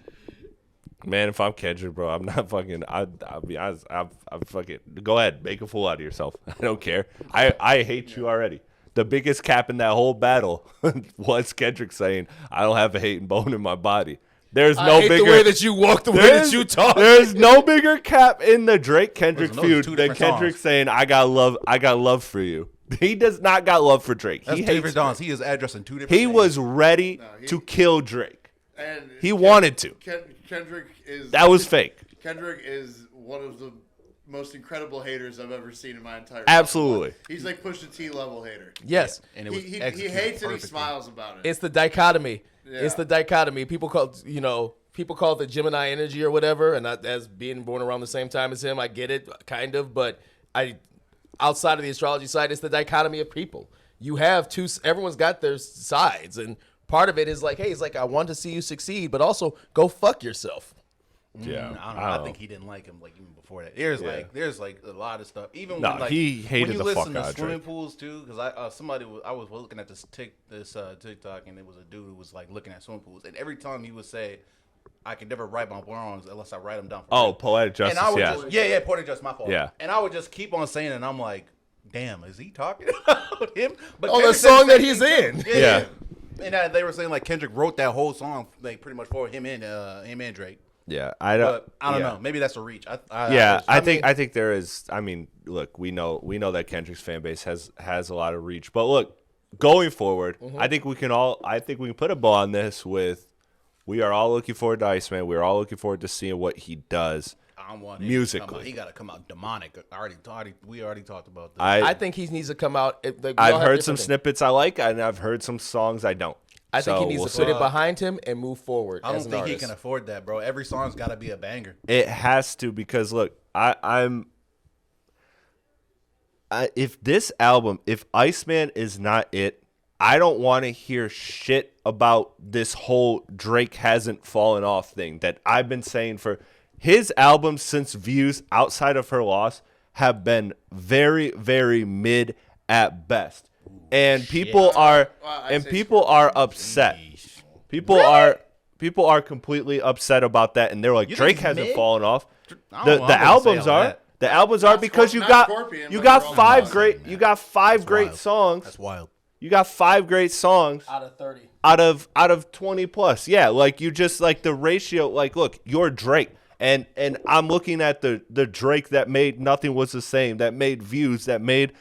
Man, if I'm Kendrick, bro, I'm not fucking. I'll be honest. I'm fucking. Go ahead, make a fool out of yourself. I don't care. I hate you already. The biggest cap in that whole battle was Kendrick saying, "I don't have a hating bone in my body." There's no I hate bigger. the way that you walk, the way that you talk. There's no bigger cap in the Drake Kendrick Those are feud two than different Kendrick songs. saying, "I got love for you." He does not got love for Drake. That's He two hates different songs. He is addressing two different. He things. was ready to kill Drake. And He wanted to. Kendrick is That was fake. Kendrick is one of the most incredible haters I've ever seen in my entire Absolutely. life. He's like Pusha T level hater. Yes. and it was He executed hates it. He perfectly. smiles about it. It's the dichotomy. Yeah. It's the dichotomy. People call it the Gemini energy or whatever. And as being born around the same time as him, I get it, kind of. But outside of the astrology side, it's the dichotomy of people. You have two. Everyone's got their sides, and part of it is like, hey, it's like I want to see you succeed, but also go fuck yourself. Yeah, I don't know. I think he didn't like him like even before that. There's like a lot of stuff. Even No, when, like, he hated when you the fuck listen out to of swimming Drake. pools too, because I was looking at this TikTok and it was a dude who was like looking at swimming pools, and every time he would say, "I can never right my wrongs unless I write them down." For real." Poetic justice. And I would Yeah. just poetic justice, my fault. Yeah. And I would just keep on saying it, and I'm like, damn, is he talking about him? But Oh, the Kendrick said song that same he's thing, in. too. Yeah. And they were saying like Kendrick wrote that whole song like pretty much for him and Drake. Yeah, I don't. But I don't know. Maybe that's a reach. I think there is. I mean, look, we know that Kendrick's fan base has a lot of reach. But look, going forward, I think we can put a bow on this with. We are all looking forward to Iceman. We're all looking forward to seeing what he does I don't want him musically. He got to come out demonic. We already talked about this. I think he needs to come out. I've heard some snippets I like, and I've heard some songs I don't. I think he needs we'll to put see. it behind him and move forward. I don't as an think he artist. can afford that, bro. Every song's got to be a banger. It has to, because look, if this album, if Iceman is not it, I don't want to hear shit about this whole Drake hasn't fallen off thing that I've been saying for his albums since Views outside of Her Loss have been very, very mid at best. And people are upset. People are completely upset about that, and they're like, You Drake think hasn't mid? fallen off. I The don't- I wouldn't albums say all are. that. The albums are because you not got Scorpion, you but got they're all five not great saying you that. got five great wild. songs. That's wild. You got 5 great songs out of 30. out of 20 plus. Yeah, like you just like the ratio. Like, look, you're Drake, and I'm looking at the Drake that made Nothing Was the Same, that made Views, that made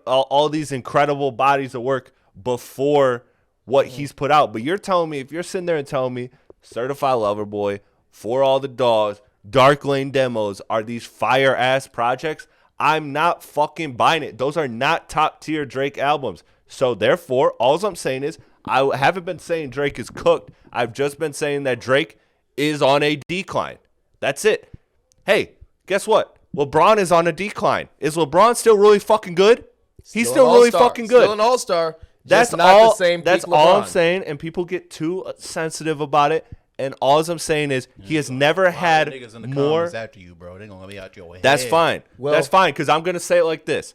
all these incredible bodies of work before what he's put out. But you're telling me, if you're sitting there and telling me Certified Lover Boy, For All the Dogs, Dark Lane Demos are these fire ass projects, I'm not fucking buying it. Those are not top tier Drake albums. So therefore, all I'm saying is I haven't been saying Drake is cooked. I've just been saying that Drake is on a decline. That's it. Hey, guess what? LeBron is on a decline. Is LeBron still really fucking good? He's still an really all-star. fucking good. Still an all-star. That's just not all. the same That's peak all I'm LeBron. saying, and people get too sensitive about it. And all I'm saying is he has never had niggas in the more. comments after you, bro. They gonna let me out your head. That's fine. Well- That's fine because I'm going to say it like this.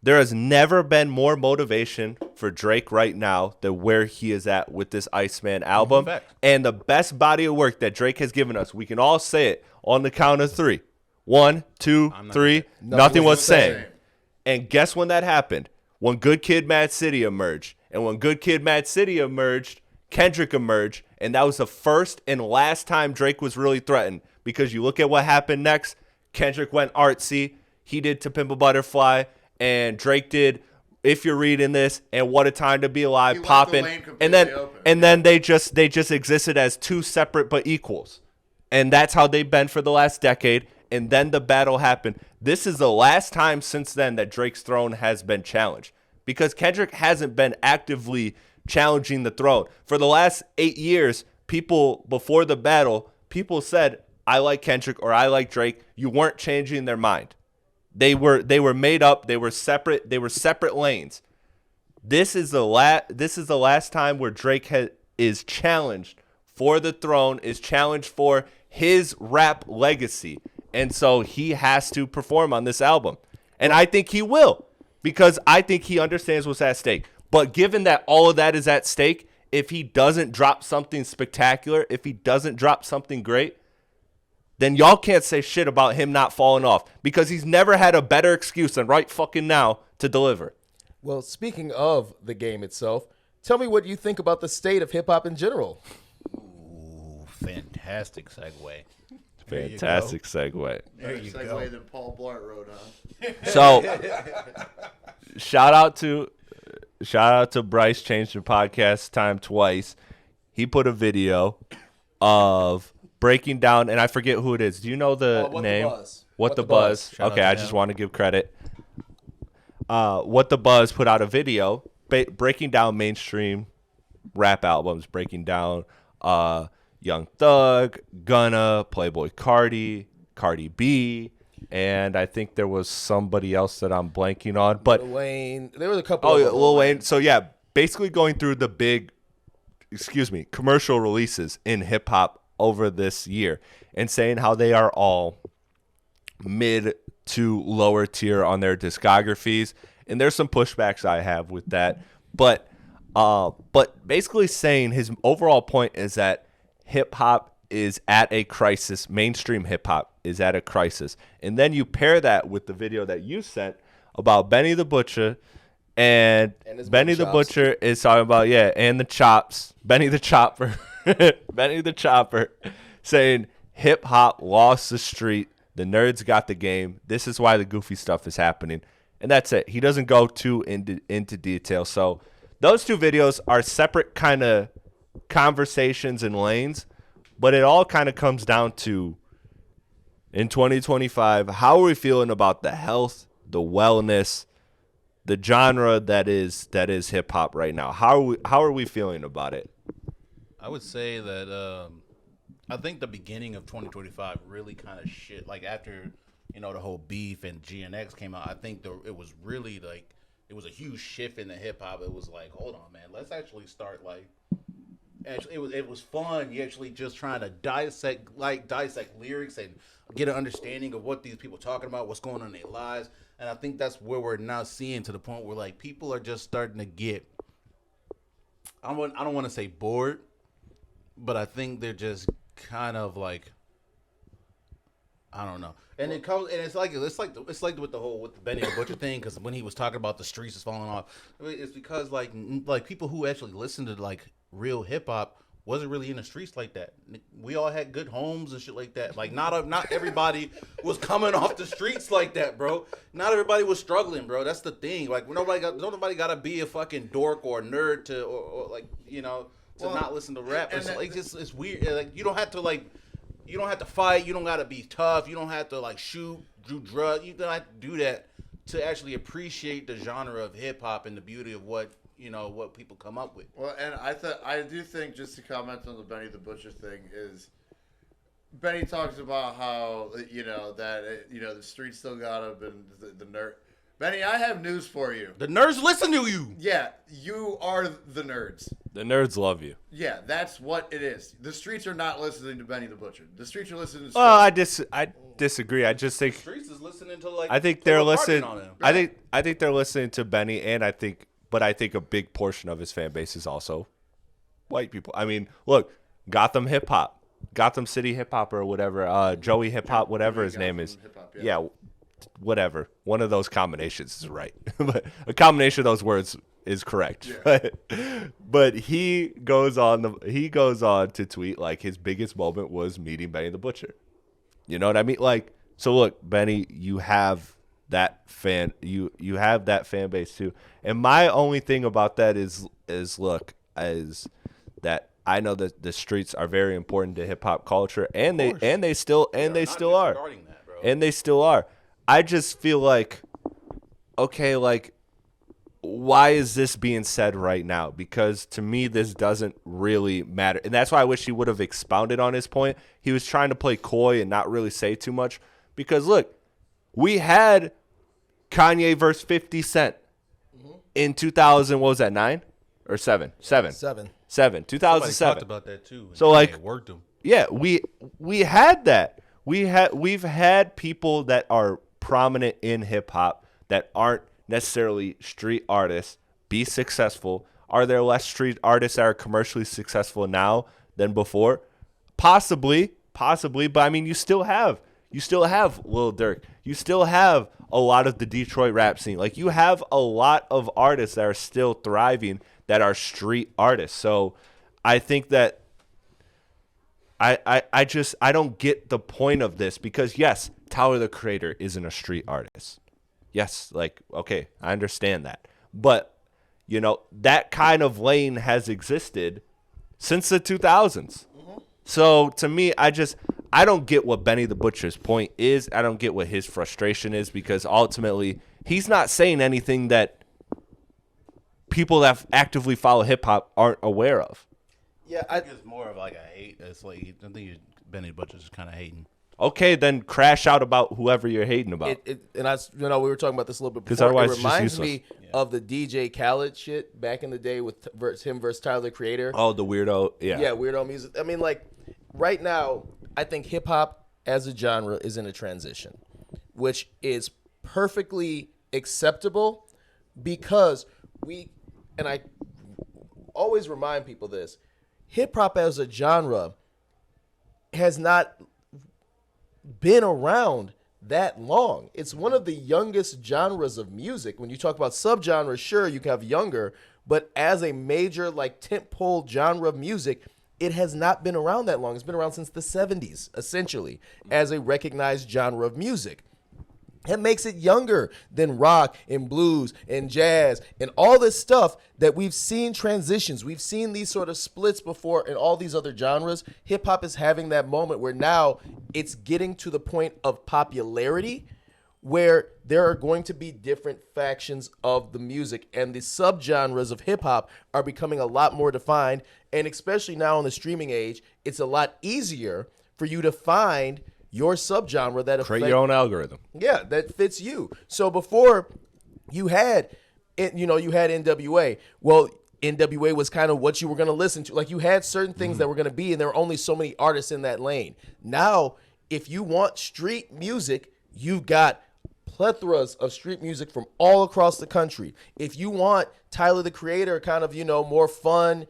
There has never been more motivation for Drake right now than where he is at with this Iceman album. Fact. And the best body of work that Drake has given us, we can all say it on the count of 3. 1, 2, 3. Nothing was the same. And guess when that happened? When Good Kid, Mad City emerged. And when Good Kid, Mad City emerged, Kendrick emerged. And that was the first and last time Drake was really threatened. Because you look at what happened next. Kendrick went artsy. He did To Pimp a Butterfly. And Drake did If You're Reading This and What a Time to Be Alive, He left the popping. lane And completely open. then they just existed as two separate but equals. And that's how they've been for the last decade. And then the battle happened. This is the last time since then that Drake's throne has been challenged. Because Kendrick hasn't been actively challenging the throne. For the last 8 years, people, before the battle, people said, I like Kendrick or I like Drake. You weren't changing their mind. They were made up. They were separate. They were separate lanes. This is the last time where Drake is challenged for the throne, is challenged for his rap legacy. And so he has to perform on this album. And I think he will, because I think he understands what's at stake. But given that all of that is at stake, if he doesn't drop something spectacular, if he doesn't drop something great, then y'all can't say shit about him not falling off, because he's never had a better excuse than right fucking now to deliver. Well, speaking of the game itself, tell me what you think about the state of hip hop in general. Ooh, fantastic segue. Fantastic segue. Better segue than Paul Blart wrote on. So shout out to Bryce, changed the podcast time twice. He put a video of breaking down, and I forget who it is. Do you know the What the name? Buzz. What the Buzz. Shout out Okay, to I him. just want to give credit. What the Buzz put out a video breaking down mainstream rap albums, breaking down Young Thug, Gunna, Playboi Carti, Cardi B, and I think there was somebody else that I'm blanking on. But Lil Wayne, there was a couple. oh, of yeah, them. Lil Wayne. So yeah, basically going through the big, commercial releases in hip hop over this year and saying how they are all mid to lower tier on their discographies. And there's some pushbacks I have with that, but basically saying his overall point is that hip hop is at a crisis. Mainstream hip hop is at a crisis. And then you pair that with the video that you sent about Benny the Butcher, and his Benny the chops. Butcher is talking about, and the chops, Benny the Chopper, Benny the Chopper, saying hip hop lost the street. The nerds got the game. This is why the goofy stuff is happening. And that's it. He doesn't go too into detail. So those two videos are separate kind of conversations and lanes, but it all kind of comes down to, in 2025, how are we feeling about the health, the wellness, the genre that is hip hop right now? How are we feeling about it? I would say that I think the beginning of 2025 really kind of shit. Like after the whole beef and GNX came out, I think it was really like it was a huge shift in the hip hop. It was like, hold on, man, let's actually start like. Actually, it was fun. You actually just trying to dissect lyrics and get an understanding of what these people are talking about, what's going on in their lives. And I think that's where we're now seeing, to the point where like people are just starting to get. I don't want to say bored, but I think they're just kind of like, I don't know. And it comes, and it's like with the Benny the Butcher thing, because when he was talking about the streets is falling off, it's because like people who actually listen to like real hip hop wasn't really in the streets like that. We all had good homes and shit like that. Like not everybody was coming off the streets like that, bro. Not everybody was struggling, bro. That's the thing. Like nobody got to be a fucking dork or a nerd to or like to not listen to rap. It's like it's weird. Like you don't have to fight. You don't got to be tough. You don't have to like shoot, do drugs. You don't have to do that to actually appreciate the genre of hip hop and the beauty of what people come up with. Well, and I do think, just to comment on the Benny the Butcher thing, is Benny talks about how the street still got him and the nerd. Benny, I have news for you. The nerds listen to you. Yeah, you are the nerds. The nerds love you. Yeah, that's what it is. The streets are not listening to Benny the Butcher. The streets are listening to. Well, I disagree. I just think Streets is listening to like. I think they're Taylor listening. Hardin on him. I think they're listening to Benny, and I think a big portion of his fan base is also white people. I mean, look, Gotham hip hop, Gotham City hip hop, or whatever, Joey hip hop, whatever his name is. Hip-hop, Yeah, whatever. One of those combinations is right, but a combination of those words is correct. Yeah. But he goes on to tweet like his biggest moment was meeting Benny the Butcher. You know what I mean? Like, so look, Benny, you have that fan base too. And my only thing about that is that I know that the streets are very important to hip hop culture, and they still are. Disregarding that, bro. And they still are. I just feel like, okay, like, why is this being said right now? Because to me, this doesn't really matter. And that's why I wish he would have expounded on his point. He was trying to play coy and not really say too much. Because, look, we had Kanye versus 50 Cent in 2000, what was that, 9 or 7? 7. 2007. Talked about that too. So, like, worked them. Yeah, we had that. We've had people that are prominent in hip hop that aren't necessarily street artists be successful. Are there less street artists that are commercially successful now than before? Possibly, but I mean, you still have Lil Durk. You still have a lot of the Detroit rap scene. Like, you have a lot of artists that are still thriving that are street artists. So I think that I don't get the point of this, because yes, Tyler the Creator isn't a street artist. Yes, like, okay, I understand that. But, you know, that kind of lane has existed since the 2000s. So to me, I don't get what Benny the Butcher's point is. I don't get what his frustration is, because ultimately he's not saying anything that people that actively follow hip hop aren't aware of. Yeah, I think it's more of like a hate. It's like, I think Benny Butcher's kind of hating. Okay, then crash out about whoever you're hating about. And we were talking about this a little bit 'Cause before. otherwise It it's just reminds useless. me of the DJ Khaled shit back in the day with him versus Tyler the Creator. Oh, the weirdo. Yeah, Weirdo music. I mean, like, right now, I think hip hop as a genre is in a transition, which is perfectly acceptable, because I always remind people this, hip hop as a genre has not been around that long. It's one of the youngest genres of music. When you talk about subgenres, sure, you can have younger, but as a major, like, tentpole genre of music, it has not been around that long. It's been around since the 70s, essentially, as a recognized genre of music. It makes it younger than rock and blues and jazz and all this stuff that we've seen transitions. We've seen these sort of splits before in all these other genres. Hip hop is having that moment where now it's getting to the point of popularity where there are going to be different factions of the music, and the subgenres of hip hop are becoming a lot more defined. And especially now in the streaming age, it's a lot easier for you to find your subgenre that create your own algorithm. Yeah, that fits you. So before you had NWA. Well, NWA was kind of what you were going to listen to. Like, you had certain things that were going to be, and there were only so many artists in that lane. Now, if you want street music, you've got plethoras of street music from all across the country. If you want Tyler the Creator, kind of, more fun,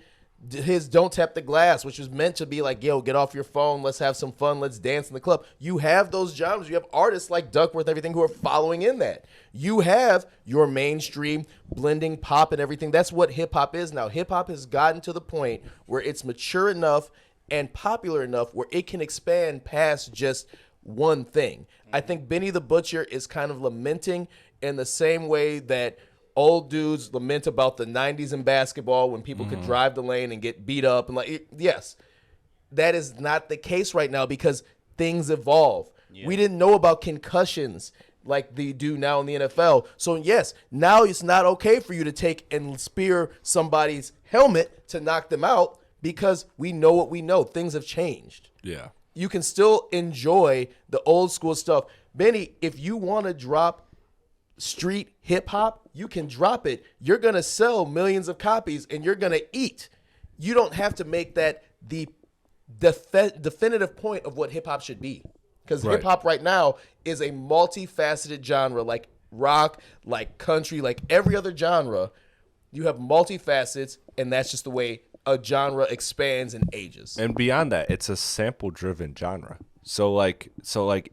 his Don't Tap the Glass, which was meant to be like, yo, get off your phone, let's have some fun, let's dance in the club. You have those genres. You have artists like Duckworth, everything, who are following in that. You have your mainstream blending pop and everything. That's what hip hop is now. Hip hop has gotten to the point where it's mature enough and popular enough where it can expand past just one thing. I think Benny the Butcher is kind of lamenting in the same way that old dudes lament about the 90s in basketball when people could drive the lane and get beat up. And yes, that is not the case right now because things evolve. Yeah. We didn't know about concussions like they do now in the NFL. So yes, now it's not okay for you to take and spear somebody's helmet to knock them out because we know what we know. Things have changed. Yeah. You can still enjoy the old school stuff. Benny, if you want to drop street hip hop, you can drop it. You're going to sell millions of copies and you're going to eat. You don't have to make that the definitive point of what hip hop should be. Because Right. hip hop right now is a multifaceted genre, like rock, like country, like every other genre. You have multifacets, and that's just the way a genre expands and ages. And beyond that, it's a sample-driven genre. So like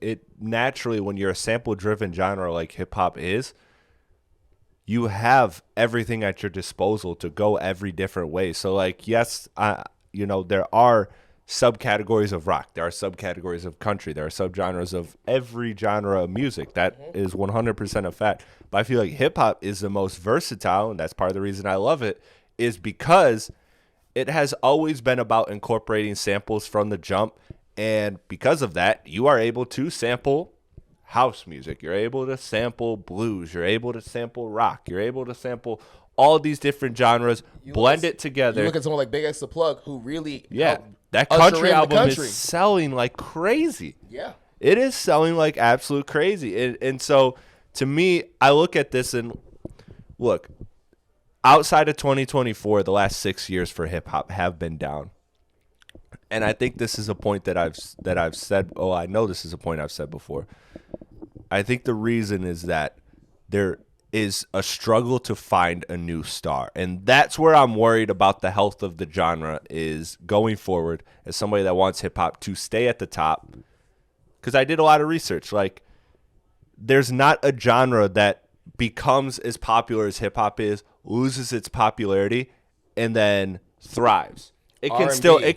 it naturally, when you're a sample-driven genre like hip hop is, you have everything at your disposal to go every different way. So like, yes, there are subcategories of rock, there are subcategories of country, there are subgenres of every genre of music. That is 100% a fact. But I feel like hip hop is the most versatile, and that's part of the reason I love it, is because it has always been about incorporating samples from the jump. And because of that, you are able to sample house music. You're able to sample blues. You're able to sample rock. You're able to sample all these different genres, blend it together. You look at someone like Big X the Plug, who really Yeah, helped that usher country in the album country. is selling like crazy. Yeah. It is selling like absolute crazy. And so to me, I look at this and look, outside of 2024, the last 6 years for hip hop have been down. And I think this is a point that I've said. Oh, I know this is a point I've said before. I think the reason is that there is a struggle to find a new star, and that's where I'm worried about the health of the genre is going forward. As somebody that wants hip hop to stay at the top, because I did a lot of research. Like, there's not a genre that becomes as popular as hip hop is, loses its popularity, and then thrives. It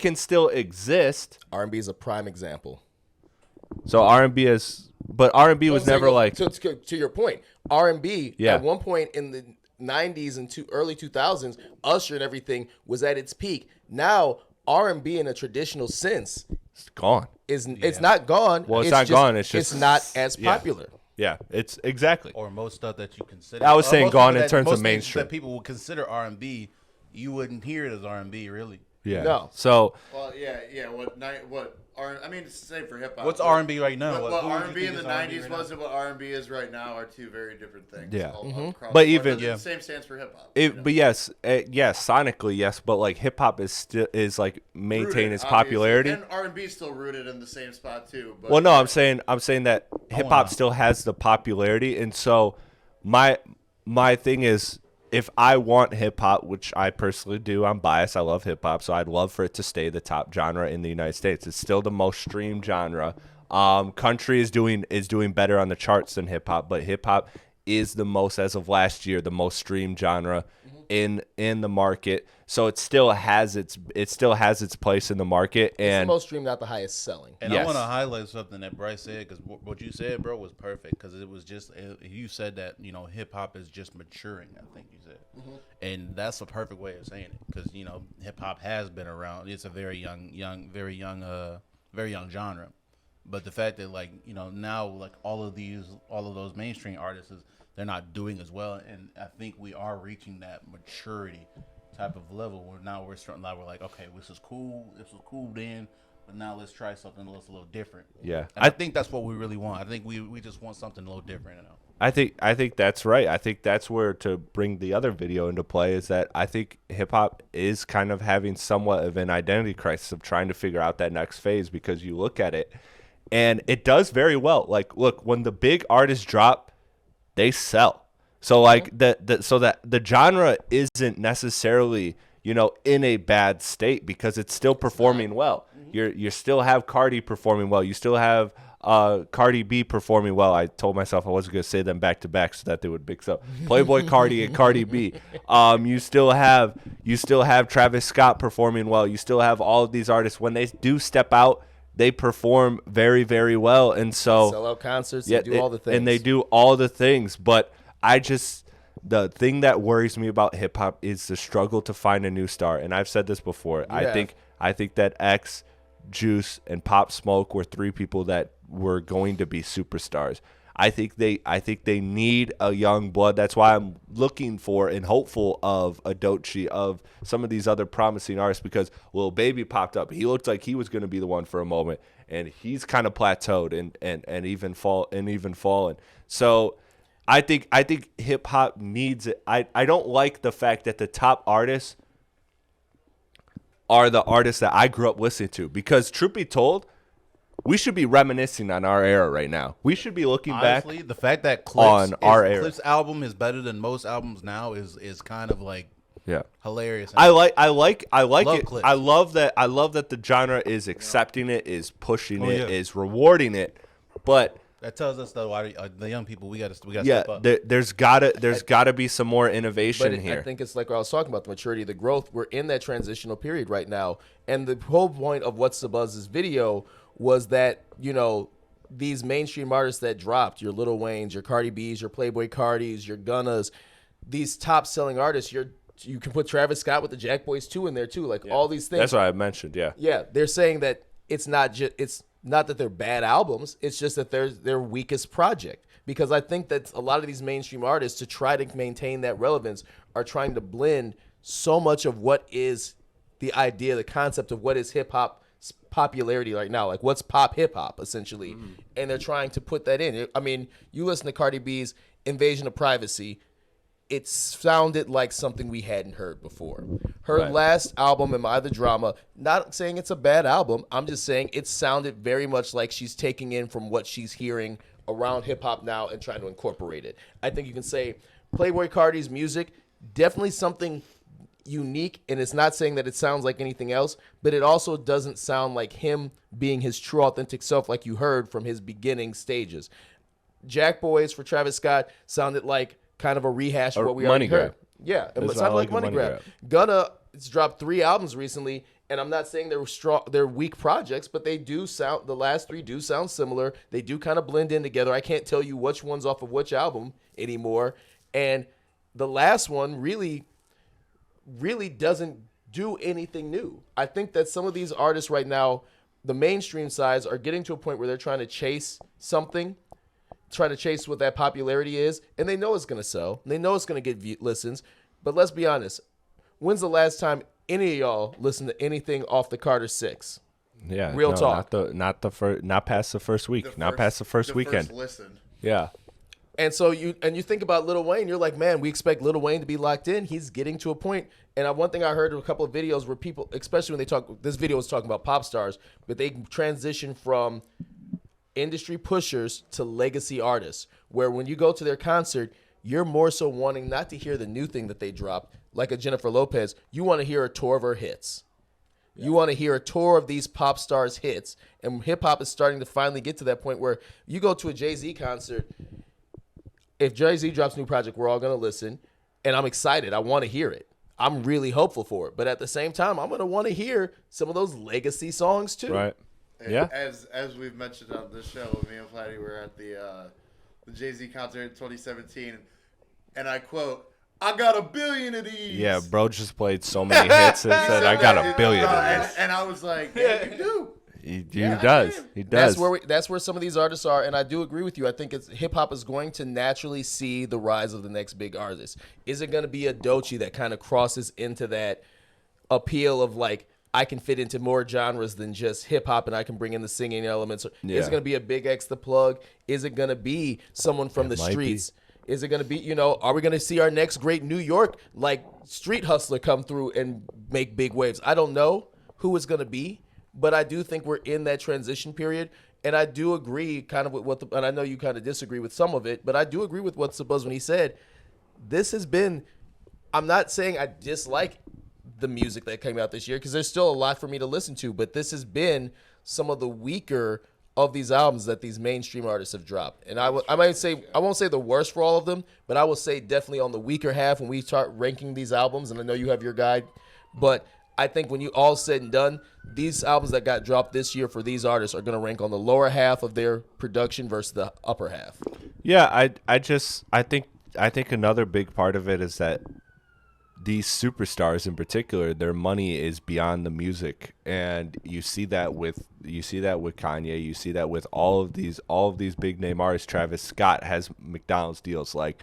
can still exist. R&B is a prime example. So R&B but R&B was never like to your point. R&B Yeah. at one point in the 90s and early 2000s, Usher and everything was at its peak. Now R&B in a traditional sense it's gone. it's not gone. Well, it's not gone, it's just- not as yeah. popular. Yeah, it's exactly. Or most stuff that you consider. I was saying most gone people in terms of most things mainstream. that people would consider R&B, you wouldn't hear it as R&B really. Yeah. No. So Well, yeah. I mean, it's the same for hip hop. What's R&B right now? What What would you R&B in think the is R&B '90s right now? was and what R&B is right now are two very different things. Yeah. Across But the board. even- The Yeah. same stands for hip hop. but yes, sonically yes, but like hip hop is still like maintain its popularity. and R&B is still rooted in the same spot too. But Well, no, I'm saying that hip hop wanna- still has the popularity, and so my thing is, if I want hip hop, which I personally do, I'm biased. I love hip hop, so I'd love for it to stay the top genre in the United States. It's still the most streamed genre. Country is doing better on the charts than hip hop, but hip hop is the most, as of last year, the most streamed genre in the market. So it still has its place in the market, It's the and most streamed, not the highest selling. And Yes. I want to highlight something that Bryce said, because what you said, bro, was perfect. Because it was just you said that hip hop is just maturing. I think you said, and that's a perfect way of saying it. Because hip hop has been around. It's a very young genre. But the fact that now all of those mainstream artists, they're not doing as well, and I think we are reaching that maturity type of level where now we're starting. We're like, okay, this was cool then, but now let's try something that's a little different. Yeah. And I think that's what we really want. I think we just want something a little different. I think that's right. I think that's where, to bring the other video into play, is that I think hip hop is kind of having somewhat of an identity crisis of trying to figure out that next phase, because you look at it and it does very well. Like, look, when the big artists drop, they sell. So like the genre isn't necessarily, in a bad state, because it's still performing well. You still have Cardi performing well. You still have Cardi B performing well. I told myself I wasn't going to say them back to back so that they would mix up Playboy Cardi and Cardi B. You still have Travis Scott performing well. You still have all of these artists, when they do step out, they perform very, very well. And so Sell out concerts, they do all the things. And they do all the things. But the thing that worries me about hip hop is the struggle to find a new star. And I've said this before. Yeah. I think that X, Juice, and Pop Smoke were three people that were going to be superstars. I think they need a young blood. That's why I'm looking for and hopeful of a Doechii, of some of these other promising artists, because Lil Baby popped up. He looked like he was going to be the one for a moment, and he's kind of plateaued and even fallen. So I think hip hop needs it. I don't like the fact that the top artists are the artists that I grew up listening to, because truth be told, we should be reminiscing on our era right now. We should be looking Honestly, back the fact that on our era. Clip's album is better than most albums now is kind of like Yeah. hilarious. I like Love it. Clips. I love that the genre is accepting it, is pushing it, yeah. is rewarding it. But That tells us though, why the young people we gotta yeah, step up. there's gotta be some more innovation But here. I think it's like what I was talking about, the maturity, the growth. We're in that transitional period right now. And the whole point of What's the Buzz's video was that, these mainstream artists that dropped, your Lil Waynes, your Cardi B's, your Playboy Cardis, your Gunnas, these top selling artists, you can put Travis Scott with the Jack Boys 2 in there too. Like all these things. That's what I mentioned, yeah. Yeah, they're saying that it's not that they're bad albums. It's just that they're their weakest project. Because I think that a lot of these mainstream artists, to try to maintain that relevance, are trying to blend so much of what is the idea, the concept of what is hip hop popularity right now, like what's pop hip hop essentially, and they're trying to put that in. I mean, you listen to Cardi B's Invasion of Privacy. It sounded like something we hadn't heard before. Her Right. last album, Am I the Drama, not saying it's a bad album. I'm just saying it sounded very much like she's taking in from what she's hearing around hip hop now and trying to incorporate it. I think you can say Playboy Cardi's music, definitely something unique, and it's not saying that it sounds like anything else, but it also doesn't sound like him being his true authentic self like you heard from his beginning stages. Jack Boys for Travis Scott sounded like kind of a rehash of what we already money heard. grab. Yeah, it It's sounded like a money grab. Gunna has dropped 3 albums recently, and I'm not saying they're weak projects, but they do sound, the last 3 do sound similar. They do kind of blend in together. I can't tell you which one's off of which album anymore. And the last one really doesn't do anything new. I think that some of these artists right now, the mainstream sides, are getting to a point where they're trying to chase something, try to chase what that popularity is, and they know it's going to sell. They know it's going to get listens. But let's be honest. When's the last time any of y'all listened to anything off the Carter 6? Yeah, Real talk. Not past the first week, not past the first weekend. First listen. Yeah, And so you think about Lil Wayne, you're like, man, we expect Lil Wayne to be locked in. He's getting to a point. And one thing I heard in a couple of videos where people, especially when they talk, this video was talking about pop stars, but they transition from industry pushers to legacy artists, where when you go to their concert, you're more so wanting not to hear the new thing that they dropped, like a Jennifer Lopez. You want to hear a tour of her hits. You want to hear a tour of these pop stars' hits. And hip hop is starting to finally get to that point where you go to a Jay-Z concert. If Jay-Z drops a new project, we're all going to listen. And I'm excited. I want to hear it. I'm really hopeful for it. But at the same time, I'm going to want to hear some of those legacy songs too. right. And Yeah. As we've mentioned on this show, me and Platte were at the Jay-Z concert in 2017, and I quote, "I got a billion of these." Yeah, bro just played so many hits and said, "I got a billion of these." And I was like, "Yeah, you do." He Yeah, does. I He does. That's where some of these artists are, and I do agree with you. I think hip hop is going to naturally see the rise of the next big artist. Is it going to be a Doechii that kind of crosses into that appeal of like, I can fit into more genres than just hip hop, and I can bring in the singing elements? Yeah. Is it going to be a Big X the Plug? Is it going to be someone from the might be. streets? Is it going to be, are we going to see our next great New York like street hustler come through and make big waves? I don't know who it's going to be, but I do think we're in that transition period. And I do agree kind of with and I know you kind of disagree with some of it, but I do agree with what's the buzz when he said, this has been, I'm not saying I dislike the music that came out this year, because there's still a lot for me to listen to, but this has been some of the weaker of these albums that these mainstream artists have dropped. And I might say, I won't say the worst for all of them, but I will say definitely on the weaker half when we start ranking these albums, and I know you have your guide, but I think when you all said and done, these albums that got dropped this year for these artists are going to rank on the lower half of their production versus the upper half. Yeah, I think another big part of it is that these superstars in particular, their money is beyond the music, and you see that with Kanye, you see that with all of these big name artists. Travis Scott has McDonald's deals. Like,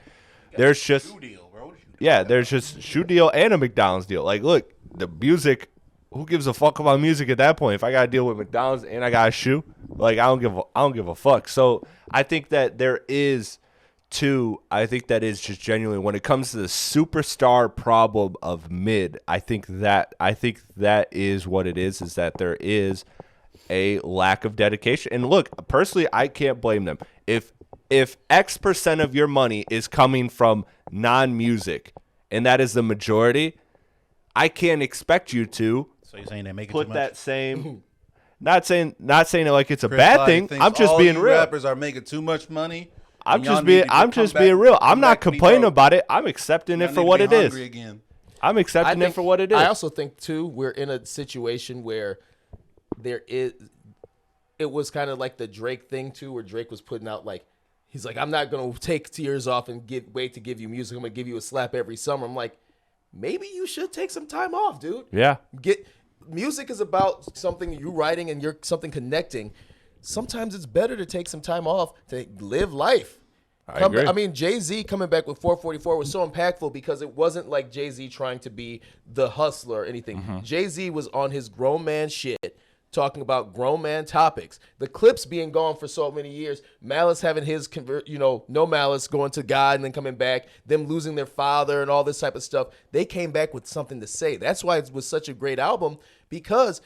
there's just Shoe deal, bro. there's just shoe deal and a McDonald's deal. Like, look, the music. Who gives a fuck about music at that point? If I gotta deal with McDonald's and I got a shoe, like I don't give a fuck. So I think that there is Two, I think that is just genuinely when it comes to the superstar problem of mid. I think that is what it is that there is a lack of dedication. And look, personally, I can't blame them. If X% of your money is coming from non-music, and that is the majority, I can't expect you to So you're saying they make it put too much? that same. Not saying it like it's a bad thing. Thinks I'm just all being you real. Rappers are making too much money. I'm and y'all just need being to I'm come just back- being real. I'm come not back to be complaining broke. about it. I'm accepting Y'all it for need to what be it is. hungry again. I'm accepting it for what it is. I also think too we're in a situation where it was kind of like the Drake thing too, where Drake was putting out like he's like, I'm not gonna take tears off and wait to give you music. I'm gonna give you a slap every summer. I'm like, maybe you should take some time off, dude. Yeah. Music is about something you writing and you're something connecting. Sometimes it's better to take some time off to live life. I agree. I mean, Jay-Z coming back with 444 was so impactful because it wasn't like Jay-Z trying to be the hustler or anything. Mm-hmm. Jay-Z was on his grown man shit, talking about grown man topics. The Clips being gone for so many years, Malice having his No Malice going to God and then coming back, them losing their father and all this type of stuff. They came back with something to say. That's why it was such a great album, because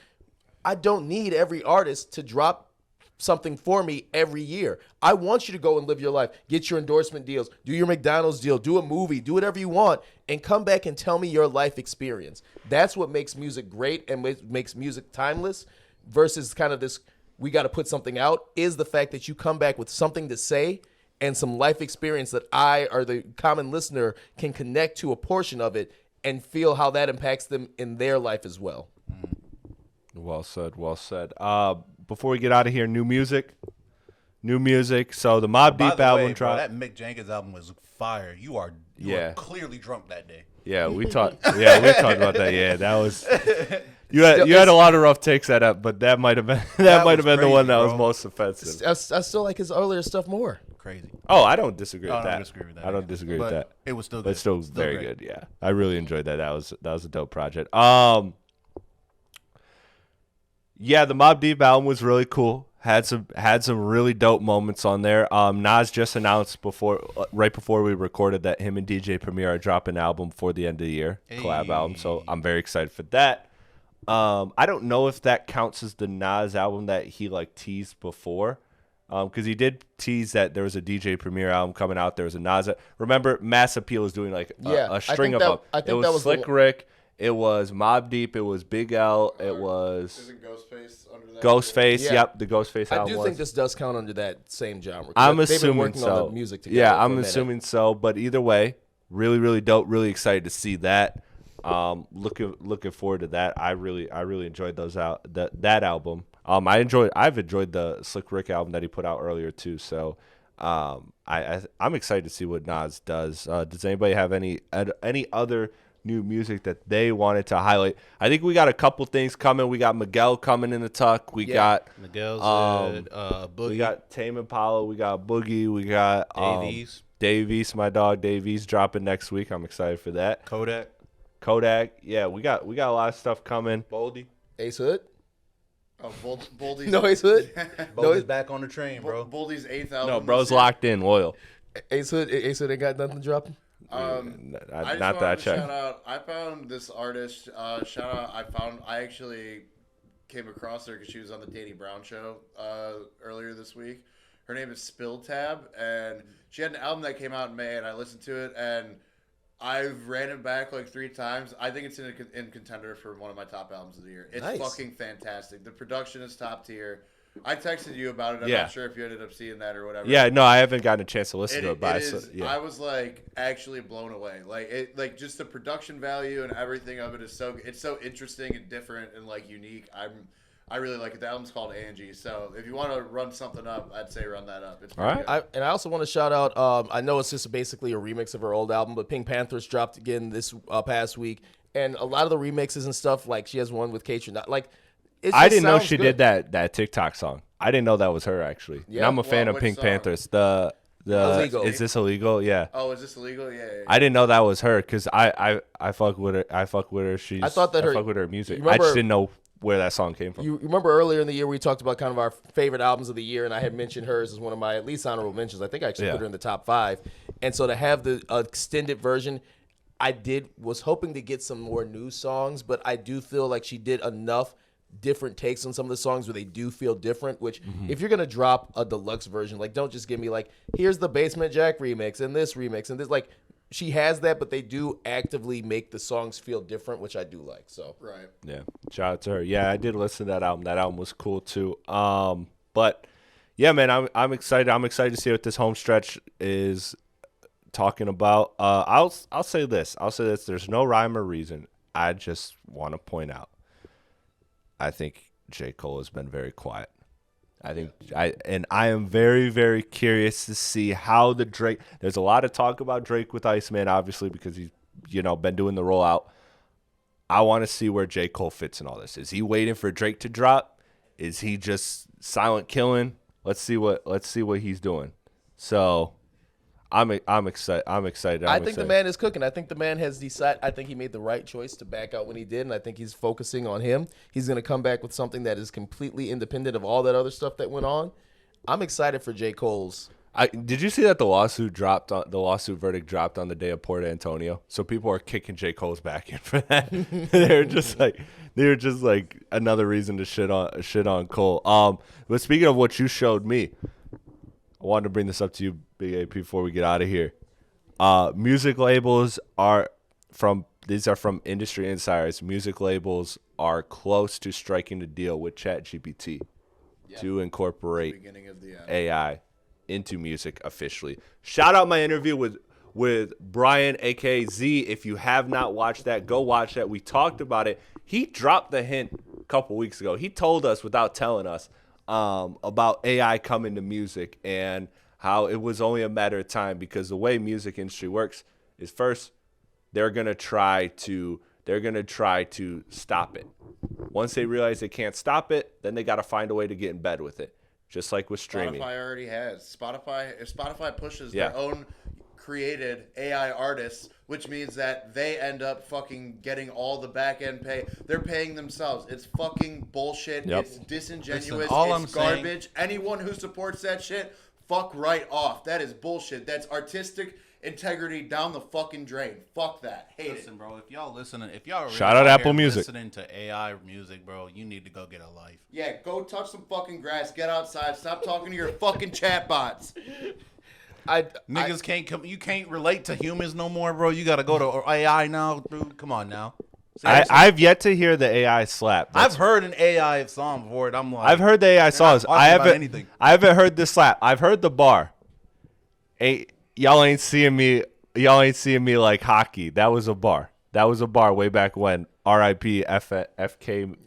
I don't need every artist to drop something for me every year. I want you to go and live your life, get your endorsement deals, do your McDonald's deal, do a movie, do whatever you want, and come back and tell me your life experience. That's what makes music great and makes music timeless versus kind of this, we got to put something out, is the fact that you come back with something to say and some life experience that I, or the common listener, can connect to a portion of it and feel how that impacts them in their life as well. Well said. Well said. Before we get out of here, new music. So the Mobb By Deep the album way, bro, dropped. that Mick Jenkins album was fire. You were clearly drunk that day. Yeah, we talked. Yeah, we talked about that. Yeah, that was. You had a lot of rough takes that up, but that might have been That might have was been the one that crazy, was bro. most offensive. I still like his earlier stuff more. Crazy. Oh, I don't disagree I with don't that. disagree with that. I don't either. disagree But with that. It was still good. But still very great. good. Yeah, I really enjoyed that. That was a dope project. Yeah, the Mobb Deep album was really cool. Had some really dope moments on there. Nas just announced right before we recorded that him and DJ Premier are dropping an album for the end of the year, collab album. So I'm very excited for that. I don't know if that counts as the Nas album that he like teased before, because he did tease that there was a DJ Premier album coming out. There was a Nas. Remember, Mass Appeal was doing like a string of them. It was Slick Rick. It was Mobb Deep. It was Big L. It was Isn't Ghostface under that? Ghostface. Yeah. Yep, the Ghostface I album. do think this does count under that same genre. I'm They've been assuming working so. on the music together. Yeah, for a I'm minute. assuming so. But either way, really, really dope. Really excited to see that. Looking forward to that. I really enjoyed that album. I've enjoyed the Slick Rick album that he put out earlier too. So I'm excited to see what Nas does. Does anybody have any other new music that they wanted to highlight? I think we got a couple things coming. We got Miguel coming in the tuck. We got Miguel's Boogie. we got Tame Impala. We got Boogie. We got Davies. my dog Davies dropping next week. I'm excited for that. Kodak. Yeah, we got a lot of stuff coming. Boldy. Ace Hood? Oh, Boldy's No Ace Hood? Boldy's back on the train, bro. Boldy's 8th album. No, this bro's year. locked in, loyal. Ace Hood ain't got nothing dropping? I Not just that I wanted to checked. shout out. I found this artist. Shout out. I actually came across her because she was on the Danny Brown show earlier this week. Her name is Spill Tab, and she had an album that came out in May, and I listened to it, and I've ran it back like 3 times. I think it's in contender for one of my top albums of the year. It's Nice. fucking fantastic. The production is top tier. I texted you about it. I'm Yeah. not sure if you ended up seeing that or whatever. Yeah, no, I haven't gotten a chance to listen to it, but It is, yeah. I was like actually blown away. Like just the production value and everything of it is it's so interesting and different and like unique. I really like it. The album's called Angie. So if you want to run something up, I'd say run that up. It's All right. I also want to shout out, I know it's just basically a remix of her old album, but Pink Panthers dropped again this past week. And a lot of the remixes and stuff, like she has one with Kate. Like, I didn't know she did that TikTok song. I didn't know that was her actually. Yeah. And I'm a fan of Which Pink song? Panthers. The Illegal. Is this illegal? Yeah. Oh, is this illegal? Yeah. I didn't know that was her because I fuck with her. I fuck with her. I thought that I her- fuck with her music. you I just remember- didn't know where that song came from. You remember earlier in the year we talked about kind of our favorite albums of the year, and I had mentioned hers as one of my at least honorable mentions. I think I actually put her in the top 5. And so to have the extended version, I was hoping to get some more new songs, but I do feel like she did enough different takes on some of the songs where they do feel different, which if you're going to drop a deluxe version, like don't just give me like, here's the Basement Jack remix and this, like she has that, but they do actively make the songs feel different, which I do like. So Right. Yeah, shout out to her. Yeah, I did listen to that album. That album was cool too. But yeah, man, I'm excited. I'm excited to see what this home stretch is talking about. I'll say this. There's no rhyme or reason. I just want to point out, I think J. Cole has been very quiet. I am very, very curious to see how the Drake. There's a lot of talk about Drake with Iceman, obviously, because he's been doing the rollout. I want to see where J. Cole fits in all this. Is he waiting for Drake to drop? Is he just silent killing? Let's see what he's doing. So I'm excited. I think the man is cooking. I think the man has decided. I think he made the right choice to back out when he did, and I think he's focusing on him. He's going to come back with something that is completely independent of all that other stuff that went on. I'm excited for J. Cole's. Did you see that the lawsuit verdict dropped on the day of Port Antonio? So people are kicking J. Cole's back in for that. they were just like another reason to shit on Cole. But speaking of what you showed me, I wanted to bring this up to you, Big AP, before we get out of here. Music labels are from industry insiders. Music labels are close to striking a deal with ChatGPT to incorporate Beginning of the end. AI into music officially. Shout out my interview with Brian, aka Z. If you have not watched that, go watch that. We talked about it. He dropped the hint a couple weeks ago. He told us without telling us about AI coming to music and how it was only a matter of time, because the way music industry works is first they're gonna try to stop it. Once they realize they can't stop it, then they got to find a way to get in bed with it. Just like with streaming. Spotify already has. If Spotify pushes Yeah. their own created AI artists, which means that they end up fucking getting all the back end pay. They're paying themselves. It's fucking bullshit. Yep. It's disingenuous. Listen, all I'm it's saying- garbage. Anyone who supports that shit, fuck right off. That is bullshit. That's artistic integrity down the fucking drain. Fuck that. Hate Listen, it. bro, if y'all really Shout out here Apple Music. listening to AI music, bro, you need to go get a life. Yeah, go touch some fucking grass. Get outside. Stop talking to your fucking chatbots. Niggas can't come. You can't relate to humans no more, bro. You gotta go to AI now, dude. Come on now. Seriously. I've yet to hear the AI slap. I've heard an AI song before, and I'm like, I've heard the AI songs. talking I about haven't. anything. I haven't heard the slap. I've heard the bar. Y'all ain't seeing me. Y'all ain't seeing me like hockey. That was a bar. That was a bar way back when. R.I.P. FK FN